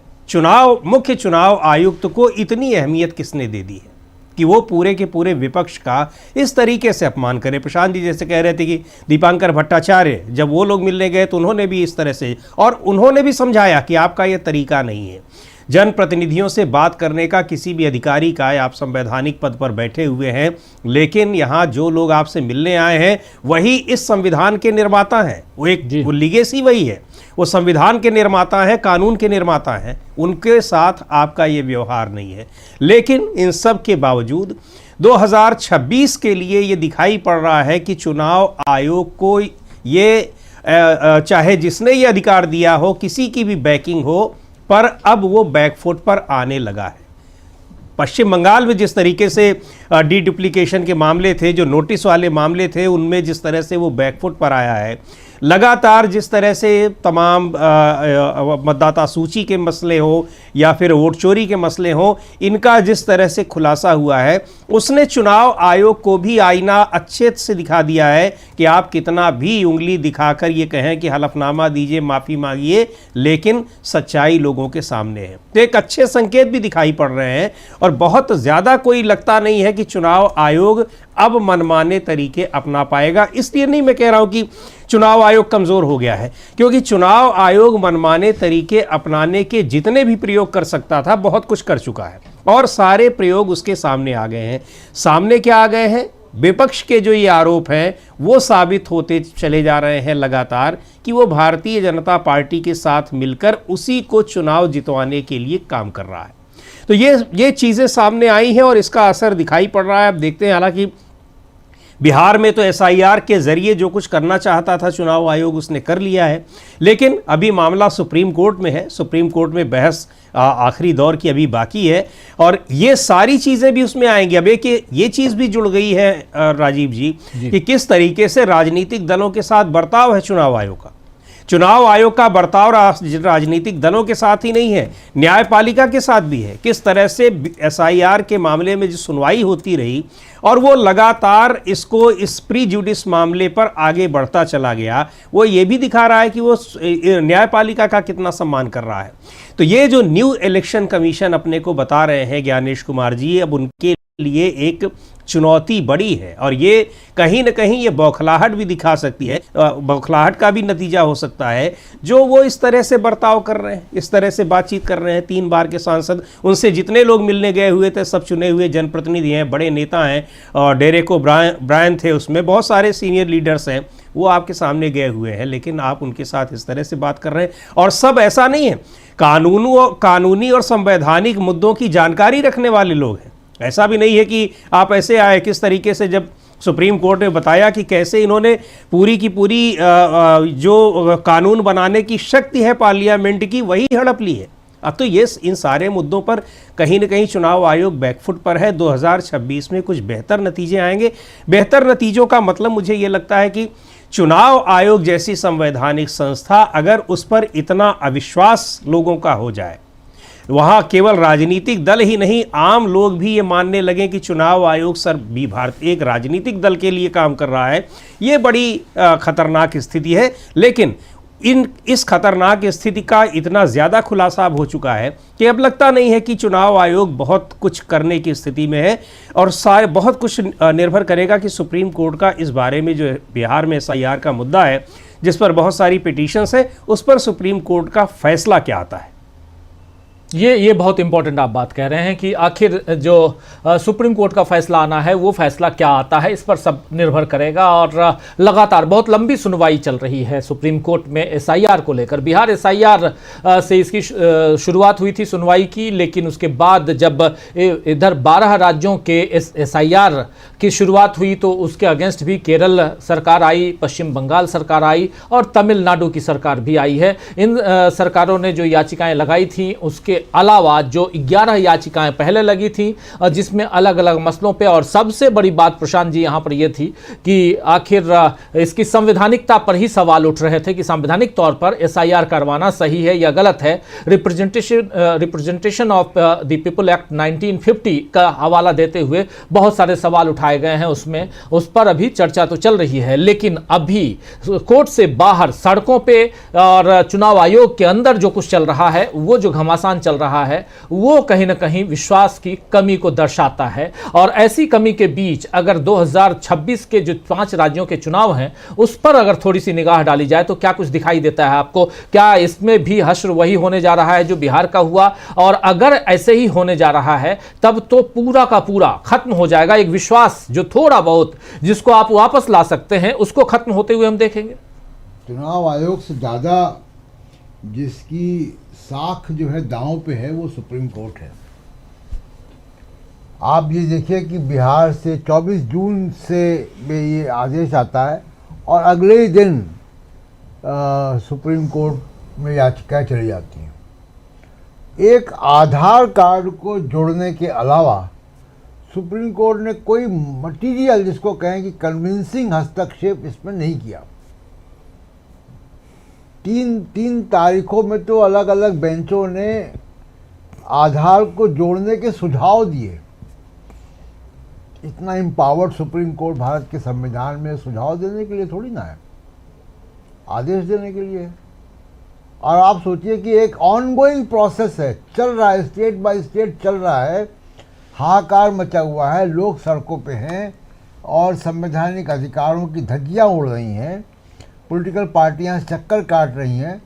S7: मुख्य चुनाव आयुक्त को इतनी अहमियत किसने दे दी है कि वो पूरे के पूरे विपक्ष का इस तरीके से अपमान करे। प्रशांत जी जैसे कह रहे थे कि दीपांकर भट्टाचार्य जब वो लोग मिलने गए तो उन्होंने भी इस तरह से, और उन्होंने भी समझाया कि आपका ये तरीका नहीं है जनप्रतिनिधियों से बात करने का, किसी भी अधिकारी का। आप संवैधानिक पद पर बैठे हुए हैं, लेकिन यहाँ जो लोग आपसे मिलने आए हैं वही इस संविधान के निर्माता हैं। वो लीगेसी वही है, वो संविधान के निर्माता हैं, कानून के निर्माता हैं, उनके साथ आपका ये व्यवहार नहीं है। लेकिन इन सब के बावजूद 2026 के लिए ये दिखाई पड़ रहा है कि चुनाव आयोग को ये चाहे जिसने ये अधिकार दिया हो, किसी की भी बैकिंग हो, पर अब वो बैकफुट पर आने लगा है। पश्चिम बंगाल में जिस तरीके से डीडुप्लीकेशन के मामले थे, जो नोटिस वाले मामले थे, उनमें जिस तरह से वो बैकफुट पर आया है, लगातार जिस तरह से तमाम मतदाता सूची के मसले हो या फिर वोट चोरी के मसले हो, इनका जिस तरह से खुलासा हुआ है, उसने चुनाव आयोग को भी आईना अच्छे से दिखा दिया है कि आप कितना भी उंगली दिखाकर ये कहें कि हलफनामा दीजिए, माफ़ी मांगिए, लेकिन सच्चाई लोगों के सामने है। तो एक अच्छे संकेत भी दिखाई पड़ रहे हैं और बहुत ज़्यादा कोई लगता नहीं है कि चुनाव आयोग अब मनमाने तरीके अपना पाएगा। इसलिए नहीं मैं कह रहा हूं कि चुनाव आयोग कमज़ोर हो गया है, क्योंकि चुनाव आयोग मनमाने तरीके अपनाने के जितने भी प्रयोग कर सकता था बहुत कुछ कर चुका है और सारे प्रयोग उसके सामने आ गए हैं। सामने क्या आ गए हैं? विपक्ष के जो ये आरोप हैं वो साबित होते चले जा रहे हैं लगातार कि वो भारतीय जनता पार्टी के साथ मिलकर उसी को चुनाव जितवाने के लिए काम कर रहा है। तो ये चीज़ें सामने आई हैं और इसका असर दिखाई पड़ रहा है। अब देखते हैं, हालांकि बिहार में तो एसआईआर के ज़रिए जो कुछ करना चाहता था चुनाव आयोग उसने कर लिया है, लेकिन अभी मामला सुप्रीम कोर्ट में है। सुप्रीम कोर्ट में बहस आखिरी दौर की अभी बाकी है और ये सारी चीज़ें भी उसमें आएंगी। अब एक ये चीज़ भी जुड़ गई है राजीव जी कि किस तरीके से राजनीतिक दलों के साथ बर्ताव है चुनाव आयोग का। चुनाव आयोग का बर्ताव राजनीतिक दलों के साथ ही नहीं है, न्यायपालिका के साथ भी है। किस तरह से एसआईआर के मामले में जो सुनवाई होती रही और वो लगातार इसको इस प्रीजुडिस मामले पर आगे बढ़ता चला गया, वो ये भी दिखा रहा है कि वो न्यायपालिका का कितना सम्मान कर रहा है। तो ये जो न्यू इलेक्शन कमीशन अपने को बता रहे हैं ज्ञानेश कुमार जी, अब उनके लिए एक चुनौती बड़ी है और ये कहीं ना कहीं ये बौखलाहट भी दिखा सकती है, बौखलाहट का भी नतीजा हो सकता है जो वो इस तरह से बर्ताव कर रहे हैं, इस तरह से बातचीत कर रहे हैं। 3 बार के सांसद, उनसे जितने लोग मिलने गए हुए थे सब चुने हुए जनप्रतिनिधि हैं, बड़े नेता हैं और डेरेक ओब्रायन थे, उसमें बहुत सारे सीनियर लीडर्स हैं, वो आपके सामने गए हुए हैं, लेकिन आप उनके साथ इस तरह से बात कर रहे हैं। और सब ऐसा नहीं है, कानूनी और संवैधानिक मुद्दों की जानकारी रखने वाले लोग हैं। ऐसा भी नहीं है कि आप ऐसे आए। किस तरीके से जब सुप्रीम कोर्ट ने बताया कि कैसे इन्होंने पूरी की पूरी जो कानून बनाने की शक्ति है पार्लियामेंट की, वही हड़प ली है। अब तो ये इन सारे मुद्दों पर कहीं ना कहीं चुनाव आयोग बैकफुट पर है। 2026 में कुछ बेहतर नतीजे आएंगे। बेहतर नतीजों का मतलब मुझे ये लगता है कि चुनाव आयोग जैसी संवैधानिक संस्था, अगर उस पर इतना अविश्वास लोगों का हो जाए, वहाँ केवल राजनीतिक दल ही नहीं, आम लोग भी ये मानने लगे कि चुनाव आयोग सर भी भारत एक राजनीतिक दल के लिए काम कर रहा है, ये बड़ी खतरनाक स्थिति है। लेकिन इस खतरनाक स्थिति का इतना ज़्यादा खुलासा अब हो चुका है कि अब लगता नहीं है कि चुनाव आयोग बहुत कुछ करने की स्थिति में है और बहुत कुछ निर्भर करेगा कि सुप्रीम कोर्ट का इस बारे में जो बिहार में एसआईआर का मुद्दा है, जिस पर बहुत सारी पिटीशंस है, उस पर सुप्रीम कोर्ट का फैसला क्या आता है।
S1: ये बहुत इंपॉर्टेंट आप बात कह रहे हैं कि आखिर जो सुप्रीम कोर्ट का फैसला आना है वो फैसला क्या आता है, इस पर सब निर्भर करेगा। और लगातार बहुत लंबी सुनवाई चल रही है सुप्रीम कोर्ट में एसआईआर को लेकर। बिहार एसआईआर से इसकी शुरुआत हुई थी सुनवाई की, लेकिन उसके बाद जब इधर 12 राज्यों के एसआईआर की शुरुआत हुई तो उसके अगेंस्ट भी केरल सरकार आई, पश्चिम बंगाल सरकार आई और तमिलनाडु की सरकार भी आई है। इन सरकारों ने जो याचिकाएं लगाई थी उसके अलावा जो 11 याचिकाएं पहले लगी थी जिसमें अलग अलग मसलों पे, और सबसे बड़ी बात प्रशांत जी यहां पर यह थी कि आखिर इसकी संवैधानिकता पर ही सवाल उठ रहे थे कि संवैधानिक तौर पर एसआईआर करवाना सही है या गलत है। Representation of the people act 1950 का हवाला देते हुए बहुत सारे सवाल उठाए गए हैं उसमें, उस पर अभी चर्चा तो चल रही है। लेकिन अभी कोर्ट से बाहर सड़कों पे और चुनाव आयोग के अंदर जो कुछ चल रहा है, वो जो घमासान चल रहा है, वो कहीं ना कहीं विश्वास की कमी को दर्शाता है। और ऐसी कमी के बीच अगर 2026 के जो 5 राज्यों के चुनाव हैं उस पर अगर थोड़ी सी निगाह डाली जाए तो क्या कुछ दिखाई देता है आपको? क्या इसमें भी हश्र वही होने जा रहा है जो बिहार का हुआ? और अगर ऐसे ही होने जा रहा है तब तो पूरा का पूरा खत्म हो जाएगा। एक विश्वास जो थोड़ा बहुत जिसको आप वापस ला सकते हैं उसको खत्म होते हुए हम देखेंगे।
S4: चुनाव आयोग से ज़्यादा जिसकी साख जो है दांव पे है वो सुप्रीम कोर्ट है। आप ये देखिए कि बिहार से 24 जून से में ये आदेश आता है और अगले ही दिन सुप्रीम कोर्ट में याचिकाएं चली जाती हैं। एक आधार कार्ड को जोड़ने के अलावा सुप्रीम कोर्ट ने कोई मटीरियल जिसको कहें कि कन्विंसिंग हस्तक्षेप इसमें नहीं किया। तीन तारीखों में तो अलग अलग बेंचों ने आधार को जोड़ने के सुझाव दिए। इतना इम्पावर्ड सुप्रीम कोर्ट भारत के संविधान में सुझाव देने के लिए थोड़ी ना है, आदेश देने के लिए है। और आप सोचिए कि एक ऑनगोइंग प्रोसेस है, चल रहा है, स्टेट बाय स्टेट चल रहा है, हाहाकार मचा हुआ है, लोग सड़कों पे हैं और संवैधानिक अधिकारों की धज्जियां उड़ रही हैं, पॉलिटिकल पार्टियां चक्कर काट रही हैं,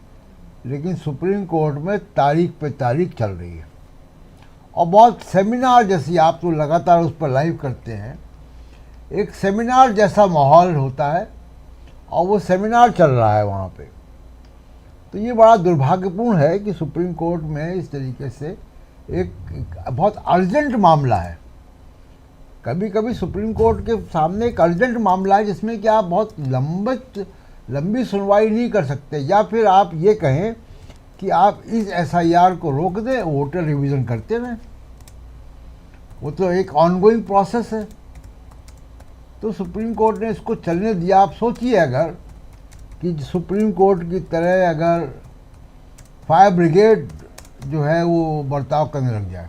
S4: लेकिन सुप्रीम कोर्ट में तारीख पे तारीख चल रही है। और बहुत सेमिनार जैसी, आप तो लगातार उस पर लाइव करते हैं, एक सेमिनार जैसा माहौल होता है और वो सेमिनार चल रहा है वहाँ पे। तो ये बड़ा दुर्भाग्यपूर्ण है कि सुप्रीम कोर्ट में इस तरीके से एक बहुत अर्जेंट मामला है। कभी कभी सुप्रीम कोर्ट के सामने एक अर्जेंट मामला है जिसमें कि आप बहुत लंबी सुनवाई नहीं कर सकते, या फिर आप ये कहें कि आप इस एसआईआर को रोक दें, वोटर रिवीजन करते रहें। वो तो एक ऑनगोइंग प्रोसेस है। तो सुप्रीम कोर्ट ने इसको चलने दिया। आप सोचिए अगर कि सुप्रीम कोर्ट की तरह अगर फायर ब्रिगेड जो है वो बर्ताव करने लग जाए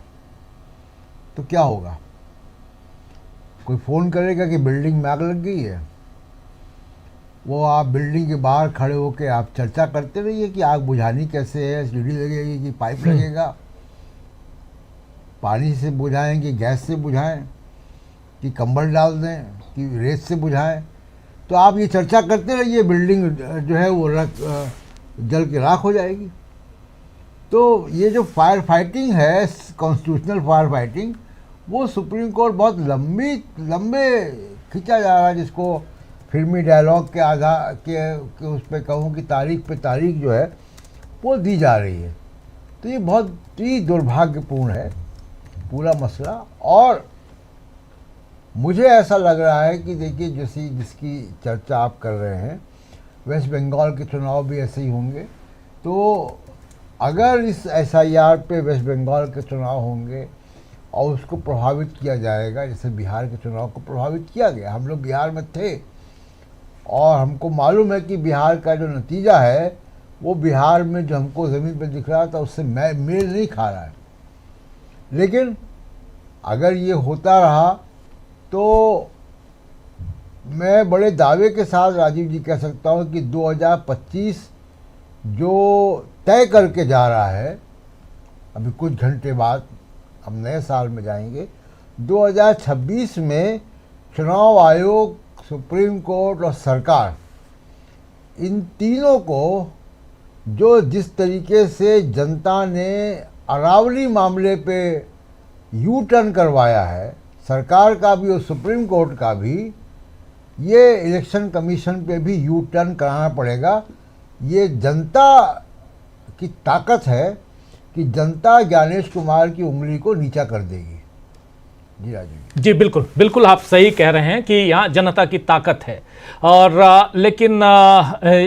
S4: तो क्या होगा? कोई फ़ोन करेगा कि बिल्डिंग में आग लग गई है, वो आप बिल्डिंग के बाहर खड़े होकर आप चर्चा करते रहिए कि आग बुझानी कैसे है, सीढ़ी लगेगी कि पाइप लगेगा, पानी से बुझाएं कि गैस से बुझाएं कि कंबल डाल दें कि रेत से बुझाएं। तो आप ये चर्चा करते रहिए, बिल्डिंग जो है वो जल के राख हो जाएगी। तो ये जो फायर फाइटिंग है, कॉन्स्टिट्यूशनल फायर फाइटिंग, वो सुप्रीम कोर्ट बहुत लंबे खींचा जा रहा है, जिसको फिल्मी डायलॉग के आधार के उस पर कहूँ कि तारीख पे तारीख जो है वो दी जा रही है। तो ये बहुत ही दुर्भाग्यपूर्ण है पूरा मसला। और मुझे ऐसा लग रहा है कि देखिए जिसकी चर्चा आप कर रहे हैं, वेस्ट बंगाल के चुनाव भी ऐसे ही होंगे। तो अगर इस एसआईआर पे वेस्ट बंगाल के चुनाव होंगे और उसको प्रभावित किया जाएगा जैसे बिहार के चुनाव को प्रभावित किया गया, हम लोग बिहार में थे और हमको मालूम है कि बिहार का जो नतीजा है वो बिहार में जो हमको ज़मीन पर दिख रहा था उससे मेल नहीं खा रहा है। लेकिन अगर ये होता रहा तो मैं बड़े दावे के साथ राजीव जी कह सकता हूँ कि 2025 जो तय करके जा रहा है, अभी कुछ घंटे बाद हम नए साल में जाएंगे, 2026 में चुनाव आयोग, सुप्रीम कोर्ट और सरकार, इन तीनों को जो जिस तरीके से जनता ने अरावली मामले पे यू टर्न करवाया है, सरकार का भी और सुप्रीम कोर्ट का भी, ये इलेक्शन कमीशन पे भी यू टर्न कराना पड़ेगा। ये जनता की ताकत है कि जनता ज्ञानेश कुमार की उंगली को नीचा कर देगी। जी राजीव
S1: जी, बिल्कुल बिल्कुल आप सही कह रहे हैं कि यहाँ जनता की ताकत है। और लेकिन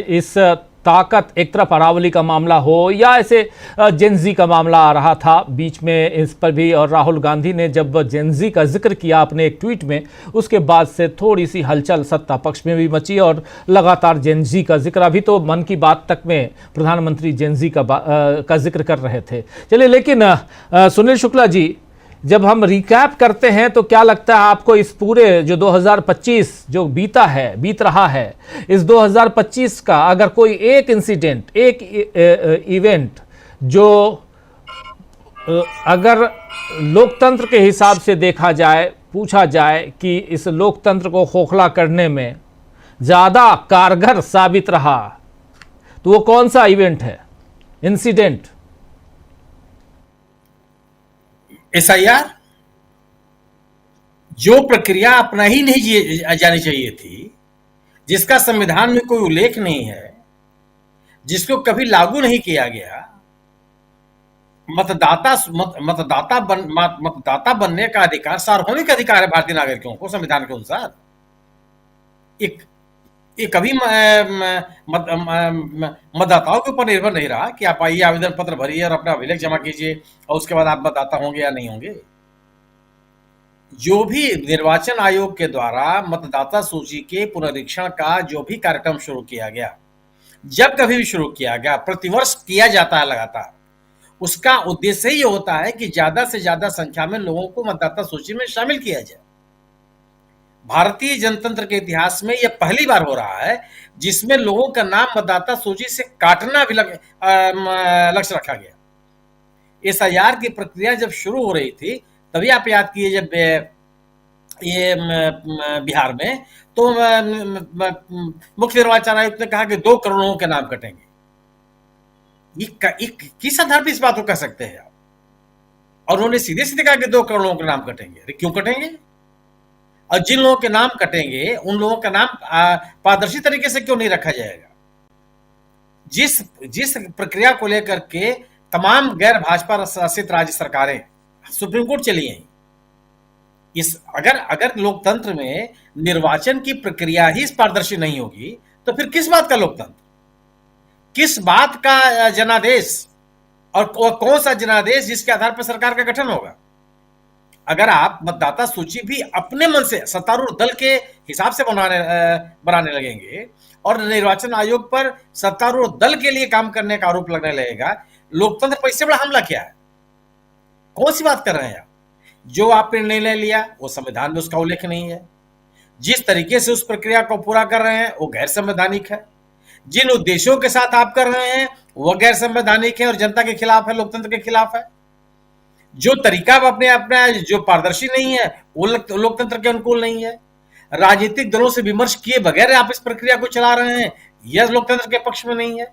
S1: इस ताकत, एक तरफ अरावली का मामला हो या ऐसे जेनजी का मामला आ रहा था बीच में, इस पर भी, और राहुल गांधी ने जब जेनजी का जिक्र किया अपने एक ट्वीट में, उसके बाद से थोड़ी सी हलचल सत्ता पक्ष में भी मची और लगातार जेनजी का जिक्र, अभी तो मन की बात तक में प्रधानमंत्री जेनजी का जिक्र कर रहे थे। चलिए, लेकिन सुनील शुक्ला जी, जब हम रिकैप करते हैं तो क्या लगता है आपको इस पूरे जो 2025 जो बीत रहा है, इस 2025 का अगर कोई एक इंसिडेंट, एक इवेंट जो अगर लोकतंत्र के हिसाब से देखा जाए, पूछा जाए कि इस लोकतंत्र को खोखला करने में ज़्यादा कारगर साबित रहा, तो वो कौन सा इवेंट है, इंसिडेंट?
S5: एसआईआर जो प्रक्रिया अपना ही नहीं जानी चाहिए थी, जिसका संविधान में कोई उल्लेख नहीं है, जिसको कभी लागू नहीं किया गया, मतदाता बनने का अधिकार सार्वभौमिक अधिकार है भारतीय नागरिकों को संविधान के अनुसार। ये कभी मतदाताओं के ऊपर निर्भर नहीं रहा कि आप आइए, आवेदन पत्र भरिए और अपना अभिलेख जमा कीजिए और उसके बाद आप मतदाता होंगे या नहीं होंगे। जो भी निर्वाचन आयोग के द्वारा मतदाता सूची के पुनरीक्षण का जो भी कार्यक्रम शुरू किया गया, जब कभी भी शुरू किया गया, प्रतिवर्ष किया जाता है लगातार, उसका उद्देश्य ही होता है कि ज्यादा से ज्यादा संख्या में लोगों को मतदाता सूची में शामिल किया जाए। भारतीय जनतंत्र के इतिहास में यह पहली बार हो रहा है जिसमें लोगों का नाम मतदाता सूची से काटना भी लक्ष्य रखा गया। एसआईआर की प्रक्रिया जब शुरू हो रही थी, तभी आप याद कीजिए, जब ये बिहार में, तो मुख्य निर्वाचन आयुक्त ने कहा कि 2 करोड़ लोगों के नाम कटेंगे। ये किस आधार पर इस बात को कह सकते हैं आप? और उन्होंने सीधे सीधे कहा कि 2 करोड़ लोगों के नाम कटेंगे। अरे क्यों कटेंगे? और जिन लोगों के नाम कटेंगे उन लोगों का नाम पारदर्शी तरीके से क्यों नहीं रखा जाएगा? जिस प्रक्रिया को लेकर के तमाम गैर भाजपा शासित राज्य सरकारें सुप्रीम कोर्ट चली आई, अगर लोकतंत्र में निर्वाचन की प्रक्रिया ही पारदर्शी नहीं होगी, तो फिर किस बात का लोकतंत्र, किस बात का जनादेश, और कौन सा जनादेश जिसके आधार पर सरकार का गठन होगा? अगर आप मतदाता सूची भी अपने मन से सत्तारूढ़ दल के हिसाब से बनाने लगेंगे और निर्वाचन आयोग पर सत्तारूढ़ दल के लिए काम करने का आरोप लगने लगेगा, लोकतंत्र पर इससे बड़ा हमला क्या है? कौन सी बात कर रहे हैं आप? जो आपने निर्णय लिया वो संविधान में उसका उल्लेख नहीं है। जिस तरीके से उस प्रक्रिया को पूरा कर रहे हैं वो गैर संवैधानिक है। जिन उद्देश्यों के साथ आप कर रहे हैं वो गैर संवैधानिक है और जनता के खिलाफ है, लोकतंत्र के खिलाफ है। जो तरीका अपना जो पारदर्शी नहीं है वो लोकतंत्र के अनुकूल नहीं है। राजनीतिक दलों से विमर्श किए बगैर आप इस प्रक्रिया को चला रहे हैं, यह लोकतंत्र के पक्ष में नहीं है।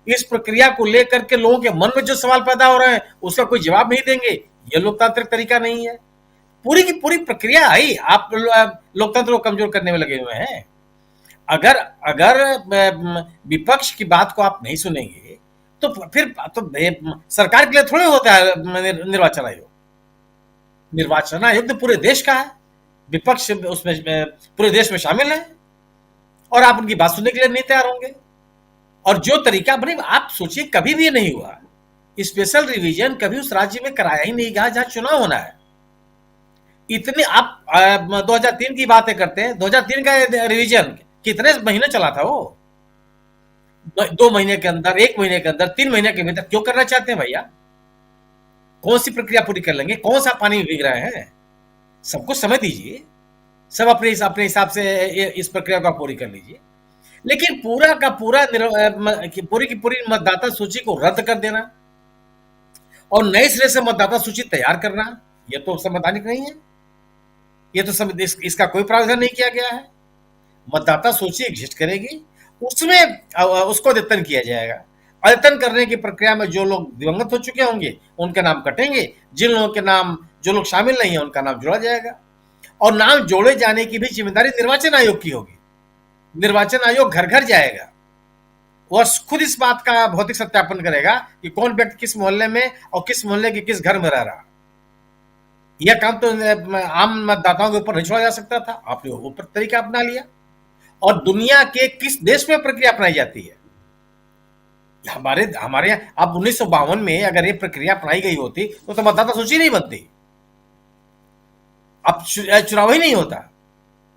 S5: इस प्रक्रिया को लेकर के लोगों के मन में जो सवाल पैदा हो रहे हैं उसका कोई जवाब नहीं देंगे, यह लोकतांत्रिक तरीका नहीं है। पूरी की पूरी प्रक्रिया ही आप लोकतंत्र को कमजोर करने में लगे हुए हैं। अगर विपक्ष की बात को आप नहीं सुनेंगे तो फिर तो सरकार के लिए थोड़े होता है निर्वाचन आयोग। निर्वाचन आयोग तो पूरे देश का है, विपक्ष उसमें पूरे देश में शामिल है और आप उनकी बात सुनने के लिए नहीं तैयार होंगे। और जो तरीका बने, आप सोचिए कभी भी ये नहीं हुआ, स्पेशल रिवीजन कभी उस राज्य में कराया ही नहीं गया जहां चुनाव होना है। इतने आप 2003 की बातें करते हैं, 2003 का रिवीजन कितने महीने चला था? वो 2 महीने के अंदर, 1 महीने के अंदर, 3 महीने के भीतर क्यों करना चाहते हैं भैया? कौन सी प्रक्रिया पूरी कर लेंगे? कौन सा पानी में भीग रहे हैं? सबको समय दीजिए, सब अपने हिसाब से इस प्रक्रिया को पूरी कर लीजिए। लेकिन पूरा का पूरा पूरी की पूरी मतदाता सूची को रद्द कर देना और नए सिरे से मतदाता सूची तैयार करना, यह तो संवैधानिक नहीं है। यह तो इसका कोई प्रावधान नहीं किया गया है। मतदाता सूची एग्जिस्ट करेगी, उसमें उसको अद्यतन किया जाएगा। अद्यतन करने की प्रक्रिया में जो लोग दिवंगत हो चुके होंगे उनके नाम कटेंगे, जिन लोगों के नाम, जो लोग शामिल नहीं है उनका नाम जोड़ा जाएगा। और नाम जोड़े जाने की भी जिम्मेदारी निर्वाचन आयोग की होगी। निर्वाचन आयोग घर घर जाएगा, वह खुद इस बात का भौतिक सत्यापन करेगा कि कौन व्यक्ति किस मोहल्ले में और किस मोहल्ले के किस घर में रह रहा। यह काम तो आम मतदाताओं के ऊपर नहीं छोड़ा जा सकता था, आपने ऊपर तरीका अपना लिया। और दुनिया के किस देश में प्रक्रिया अपनाई जाती है? हमारे यहाँ अब 1952 में अगर ये प्रक्रिया अपनाई गई होती तो मतदाता सूची नहीं बनती, अब चुनाव ही नहीं होता,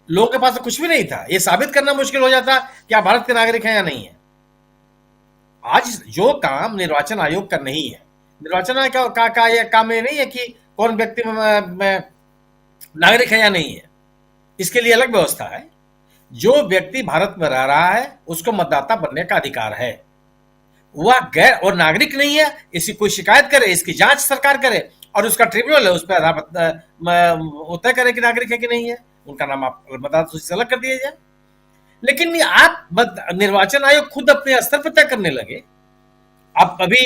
S5: लोगों के पास तो कुछ भी नहीं था। ये साबित करना मुश्किल हो जाता कि आप भारत के नागरिक हैं या नहीं है। आज जो काम निर्वाचन आयोग का नहीं है, निर्वाचन आयोग का यह काम ये नहीं है कि कौन व्यक्ति नागरिक है या नहीं है, इसके लिए अलग व्यवस्था है। जो व्यक्ति भारत में रह रहा है उसको मतदाता बनने का अधिकार है। वह गैर और नागरिक नहीं है, इसकी कोई शिकायत करे, इसकी जांच सरकार करे और उसका ट्रिब्यूनल है उस पर तय करे कि नागरिक है कि नहीं है, उनका नाम आप मतदाता सूची से अलग कर दिया जाए। लेकिन आप निर्वाचन आयोग खुद अपने स्तर पर तय करने लगे। आप अभी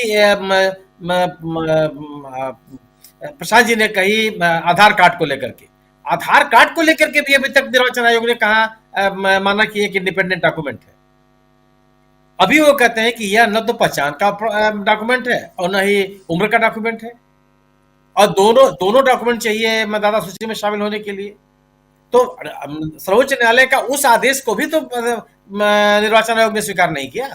S5: प्रसाद जी ने कही आधार कार्ड को लेकर के, आधार कार्ड को लेकर के भी अभी तक निर्वाचन आयोग ने कहा माना कि एक इंडिपेंडेंट डॉक्यूमेंट है। अभी वो कहते हैं कि यह न तो पहचान का डॉक्यूमेंट है और न ही उम्र का डॉक्यूमेंट है, और दोनों डॉक्यूमेंट चाहिए मतदाता सूची में शामिल होने के लिए। तो सर्वोच्च न्यायालय का उस आदेश को भी तो निर्वाचन आयोग ने स्वीकार नहीं किया।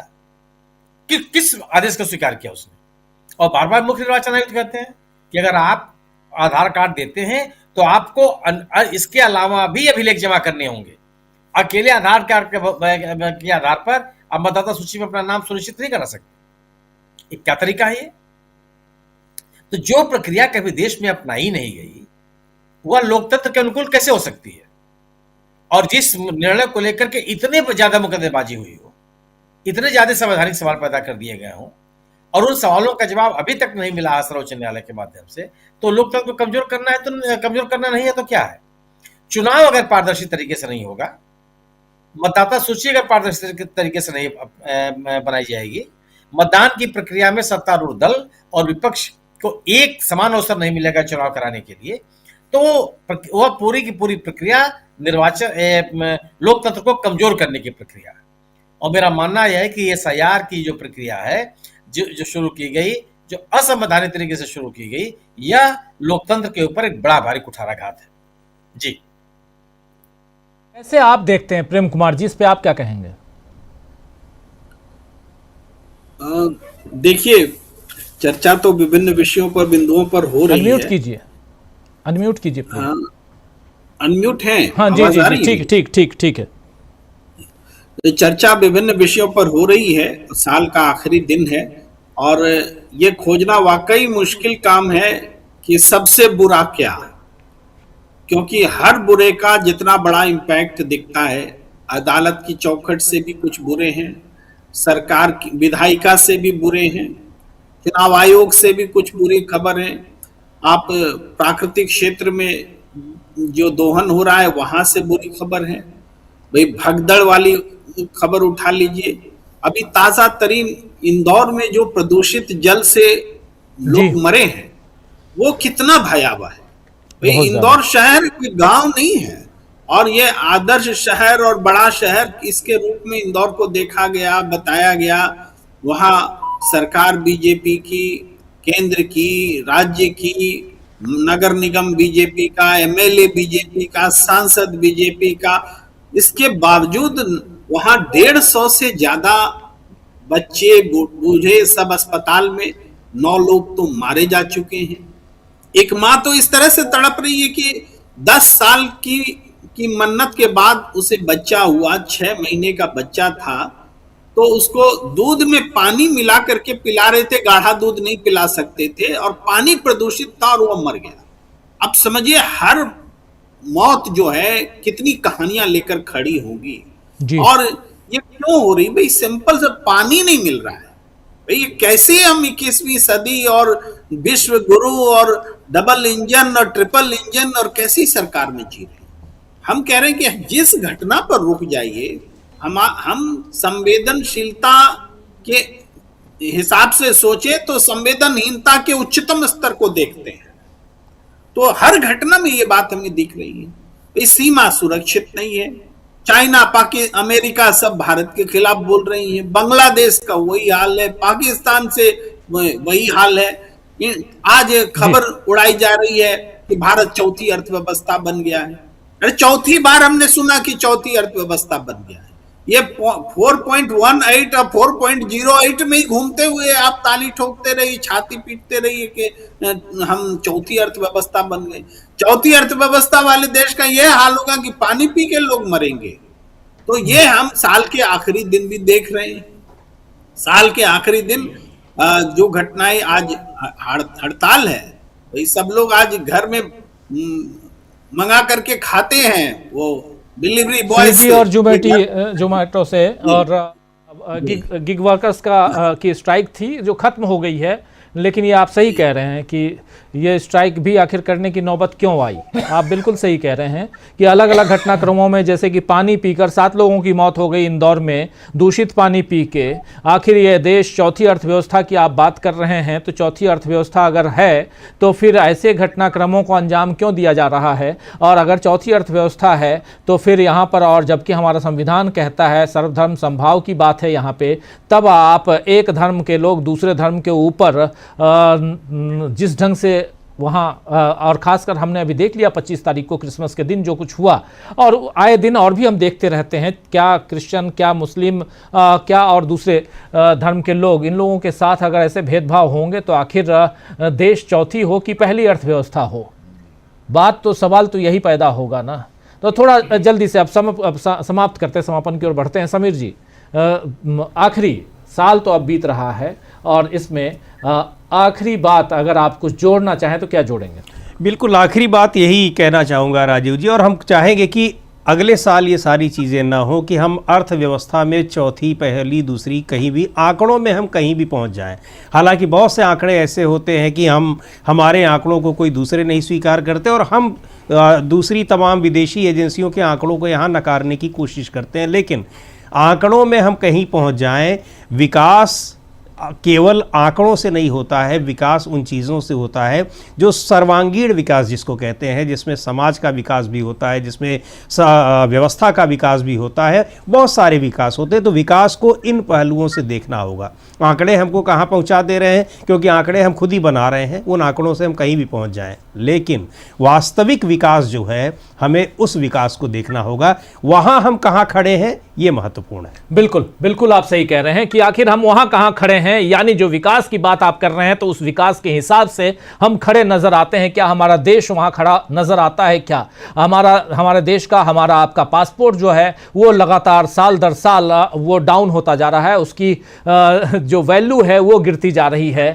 S5: किस आदेश को स्वीकार किया उसने? और बार बार मुख्य निर्वाचन आयुक्त कहते हैं कि अगर आप आधार कार्ड देते हैं तो आपको इसके अलावा भी अभिलेख जमा करने होंगे। अकेले आधार कार्ड के आधार पर आप मतदाता सूची में अपना नाम सुनिश्चित नहीं करा सकते। ये क्या तरीका है ये? तो जो प्रक्रिया कभी देश में अपनाई नहीं गई वह लोकतंत्र के अनुकूल कैसे हो सकती है? और जिस निर्णय को लेकर के इतने ज्यादा मुकदमेबाजी हुई हो, इतने ज्यादा संवैधानिक सवाल पैदा कर दिए गए हों और उन सवालों का जवाब अभी तक नहीं मिला सर्वोच्च न्यायालय के माध्यम से, तो लोकतंत्र को कमजोर करना है तो कमजोर करना नहीं है तो क्या है? चुनाव अगर पारदर्शी तरीके से नहीं होगा, मतदाता सूची अगर पारदर्शी तरीके से नहीं बनाई जाएगी, मतदान की प्रक्रिया में सत्तारूढ़ दल और विपक्ष को एक समान अवसर नहीं मिलेगा चुनाव कराने के लिए, तो वह पूरी की पूरी प्रक्रिया निर्वाचन लोकतंत्र को कमजोर करने की प्रक्रिया है। और मेरा मानना यह है कि एसआईआर की जो प्रक्रिया है जो शुरू की गई, जो असंवैधानिक तरीके से शुरू की गई, यह लोकतंत्र के ऊपर एक बड़ा भारी कुठाराघात है। जी,
S1: कैसे आप देखते हैं प्रेम कुमार जी, इस पे आप क्या कहेंगे?
S6: देखिए, चर्चा तो विभिन्न विषयों पर, बिंदुओं पर हो रही है।
S1: अनम्यूट कीजिए, अनम्यूट कीजिए।
S6: अनम्यूट है?
S1: हाँ जी जी जी, ठीक ठीक ठीक ठीक है।
S6: चर्चा विभिन्न विषयों पर हो रही है, साल का आखिरी दिन है और ये खोजना वाकई मुश्किल काम है कि सबसे बुरा क्या, क्योंकि हर बुरे का जितना बड़ा इम्पैक्ट दिखता है, अदालत की चौखट से भी कुछ बुरे हैं, सरकार की विधायिका से भी बुरे हैं, चुनाव आयोग से भी कुछ बुरी खबर है, आप प्राकृतिक क्षेत्र में जो दोहन हो रहा है वहां से बुरी खबर है, भाई भगदड़ वाली खबर उठा लीजिए। अभी ताजा तरीन इंदौर में जो प्रदूषित जल से लोग मरे हैं वो कितना भयावह है। भाई इंदौर शहर कोई गांव नहीं है और ये आदर्श शहर और बड़ा शहर इसके रूप में इंदौर को देखा गया, बताया गया। वहां सरकार बीजेपी की, केंद्र की, राज्य की, नगर निगम बीजेपी का, एमएलए बीजेपी का, सांसद बीजेपी का, इसके बावजूद वहां 150 से ज्यादा बच्चे बूढ़े सब अस्पताल में, 9 लोग तो मारे जा चुके हैं। एक माँ तो इस तरह से तड़प रही है कि 10 साल की मन्नत के बाद उसे बच्चा हुआ, 6 महीने का बच्चा था, तो उसको दूध में पानी मिला करके पिला रहे थे, गाढ़ा दूध नहीं पिला सकते थे और पानी प्रदूषित था और वो मर गया। अब समझिए हर मौत जो है कितनी कहानियां लेकर खड़ी होगी। और ये क्यों हो रही? भाई सिंपल से पानी नहीं मिल रहा है। भाई ये कैसे हम 21वीं सदी और विश्व गुरु और डबल इंजन और ट्रिपल इंजन और कैसी सरकार में जी रहे? हम कह रहे हैं कि जिस घटना पर रुक जाइए, हम संवेदनशीलता के हिसाब से सोचे तो संवेदनहीनता के उच्चतम स्तर को देखते हैं। तो हर घटना में ये बात हमें दिख रही है। ये सीमा सुरक्षित नहीं है। चाइना, पाकिस्तान, अमेरिका सब भारत के खिलाफ बोल रही है। बांग्लादेश का वही हाल है, पाकिस्तान से वही हाल है। आज खबर उड़ाई जा रही है कि भारत चौथी अर्थव्यवस्था बन गया है। अरे चौथी बार हमने सुना कि चौथी अर्थव्यवस्था बन गया है। ये 4.18 और 4.08 में ही घूमते हुए आप ताली ठोकते रहिए, छाती पीटते रहिए कि हम चौथी अर्थव्यवस्था बन गए। चौथी अर्थव्यवस्था वाले देश का यह हाल होगा कि पानी पी के लोग मरेंगे। तो ये हम साल के आखिरी दिन भी देख रहे हैं। साल के आखिरी दिन जो घटनाएं, आज हड़ताल है, वही सब लोग आज घर में मंगा करके खाते हैं, वो डिलीवरी बॉय से
S1: और जोमेटो से, और गिग वर्कर्स की स्ट्राइक थी जो खत्म हो गई है। लेकिन ये आप सही कह रहे हैं कि ये स्ट्राइक भी आखिर करने की नौबत क्यों आई। आप बिल्कुल सही कह रहे हैं कि अलग अलग घटनाक्रमों में, जैसे कि पानी पीकर 7 लोगों की मौत हो गई इंदौर में, दूषित पानी पी के। आखिर ये देश चौथी अर्थव्यवस्था की आप बात कर रहे हैं, तो चौथी अर्थव्यवस्था अगर है तो फिर ऐसे घटनाक्रमों को अंजाम क्यों दिया जा रहा है? और अगर चौथी अर्थव्यवस्था है तो फिर यहाँ पर, और जबकि हमारा संविधान कहता है सर्वधर्म समभाव की बात है यहाँ पे, तब आप एक धर्म के लोग दूसरे धर्म के ऊपर जिस ढंग से वहाँ, और ख़ासकर हमने अभी देख लिया 25 तारीख को क्रिसमस के दिन जो कुछ हुआ, और आए दिन और भी हम देखते रहते हैं, क्या क्रिश्चियन, क्या मुस्लिम, क्या और दूसरे धर्म के लोग, इन लोगों के साथ अगर ऐसे भेदभाव होंगे तो आखिर देश चौथी हो कि पहली अर्थव्यवस्था हो? बात तो, सवाल तो यही पैदा होगा ना। तो थोड़ा जल्दी से अब समाप्त करते हैं, समापन की ओर बढ़ते हैं। समीर जी, आखिरी साल तो अब बीत रहा है और इसमें आखिरी बात अगर आप कुछ जोड़ना चाहें तो क्या जोड़ेंगे?
S7: बिल्कुल आखिरी बात यही कहना चाहूँगा राजीव जी, और हम चाहेंगे कि अगले साल ये सारी चीज़ें ना हो कि हम अर्थव्यवस्था में चौथी, पहली, दूसरी, कहीं भी आंकड़ों में हम कहीं भी पहुंच जाएं। हालांकि बहुत से आंकड़े ऐसे होते हैं कि हमारे आंकड़ों को कोई दूसरे नहीं स्वीकार करते और हम दूसरी तमाम विदेशी एजेंसियों के आंकड़ों को यहाँ नकारने की कोशिश करते हैं। लेकिन आंकड़ों में हम कहीं पहुँच जाएँ, विकास केवल आंकड़ों से नहीं होता है, विकास उन चीज़ों से होता है जो सर्वांगीण विकास जिसको कहते हैं, जिसमें समाज का विकास भी होता है, जिसमें व्यवस्था का विकास भी होता है, बहुत सारे विकास होते हैं। तो विकास को इन पहलुओं से देखना होगा। आंकड़े हमको कहाँ पहुँचा दे रहे हैं, क्योंकि आंकड़े हम खुद ही बना रहे हैं, उन आंकड़ों से हम कहीं भी पहुँच जाएं। लेकिन वास्तविक विकास जो है, हमें उस विकास को देखना होगा, वहाँ हम कहाँ खड़े हैं ये महत्वपूर्ण है।
S1: बिल्कुल बिल्कुल आप सही कह रहे हैं कि आखिर हम वहां कहां खड़े हैं, यानी जो विकास की बात आप कर रहे हैं तो उस विकास के हिसाब से हम खड़े नजर आते हैं। क्या हमारा देश वहां खड़ा नजर आता है? क्या हमारे देश का, हमारा आपका पासपोर्ट जो है वो लगातार साल दर साल वो डाउन होता जा रहा है, उसकी जो वैल्यू है वो गिरती जा रही है।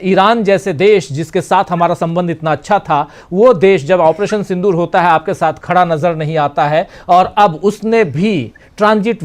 S1: ईरान जैसे देश जिसके साथ हमारा संबंध इतना अच्छा था, वो देश जब ऑपरेशन सिंदूर होता है आपके साथ खड़ा नजर नहीं आता है, और अब उसने भी ट्रांजिट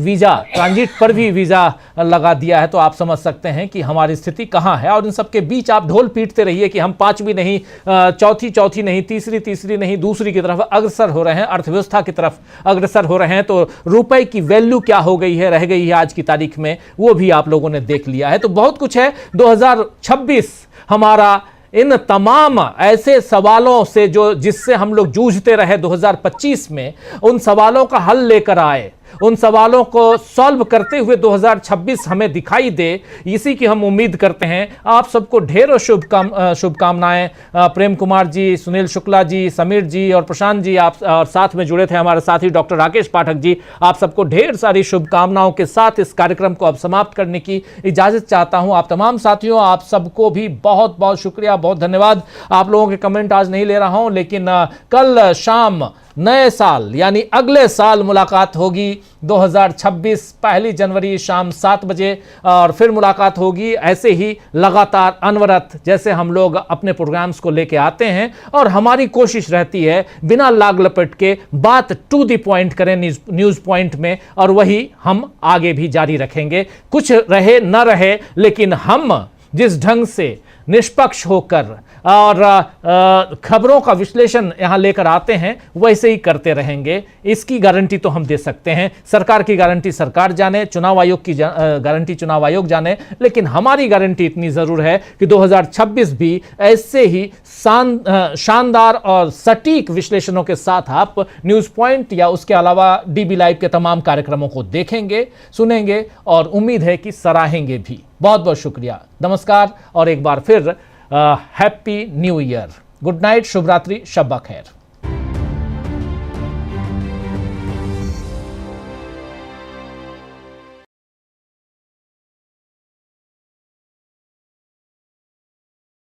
S1: पर भी वीजा लगा दिया है। तो आप समझ सकते हैं कि हमारी स्थिति कहां है। और इन सबके बीच आप ढोल पीटते रहिए कि हम पांचवी नहीं, चौथी नहीं, तीसरी नहीं, दूसरी की तरफ अग्रसर हो रहे हैं, अर्थव्यवस्था की तरफ अग्रसर हो रहे हैं। तो रुपए की वैल्यू क्या हो गई है, रह गई है आज की तारीख में, वो भी आप लोगों ने देख लिया है। तो बहुत कुछ है। 2026 हमारा इन तमाम ऐसे सवालों से जिससे हम लोग जूझते रहे 2025 में, उन सवालों का हल लेकर आए, उन सवालों को सॉल्व करते हुए 2026 हमें दिखाई दे, इसी की हम उम्मीद करते हैं। आप सबको ढेरों शुभकामनाएं। प्रेम कुमार जी, सुनील शुक्ला जी, समीर जी और प्रशांत जी, आप और साथ में जुड़े थे हमारे साथी डॉक्टर राकेश पाठक जी, आप सबको ढेर सारी शुभकामनाओं के साथ इस कार्यक्रम को अब समाप्त करने की इजाजत चाहता हूं। आप तमाम साथियों, आप सबको भी बहुत बहुत शुक्रिया, बहुत धन्यवाद। आप लोगों के कमेंट आज नहीं ले रहा हूं, लेकिन कल शाम नए साल यानी अगले साल मुलाकात होगी 2026 1 जनवरी शाम 7 बजे, और फिर मुलाकात होगी ऐसे ही लगातार अनवरत, जैसे हम लोग अपने प्रोग्राम्स को लेके आते हैं। और हमारी कोशिश रहती है बिना लाग लपेट के बात टू द पॉइंट करें न्यूज पॉइंट में, और वही हम आगे भी जारी रखेंगे। कुछ रहे न रहे, लेकिन हम जिस ढंग से निष्पक्ष होकर और खबरों का विश्लेषण यहां लेकर आते हैं, वैसे ही करते रहेंगे। इसकी गारंटी तो हम दे सकते हैं। सरकार की गारंटी सरकार जाने, चुनाव आयोग की गारंटी चुनाव आयोग जाने, लेकिन हमारी गारंटी इतनी जरूर है कि 2026 भी ऐसे ही शानदार और सटीक विश्लेषणों के साथ आप न्यूज पॉइंट या उसके अलावा डीबी लाइव के तमाम कार्यक्रमों को देखेंगे, सुनेंगे और उम्मीद है कि सराहेंगे भी। बहुत बहुत शुक्रिया, नमस्कार और एक बार फिर happy new year, good night, शुभ रात्रि, शब खैर।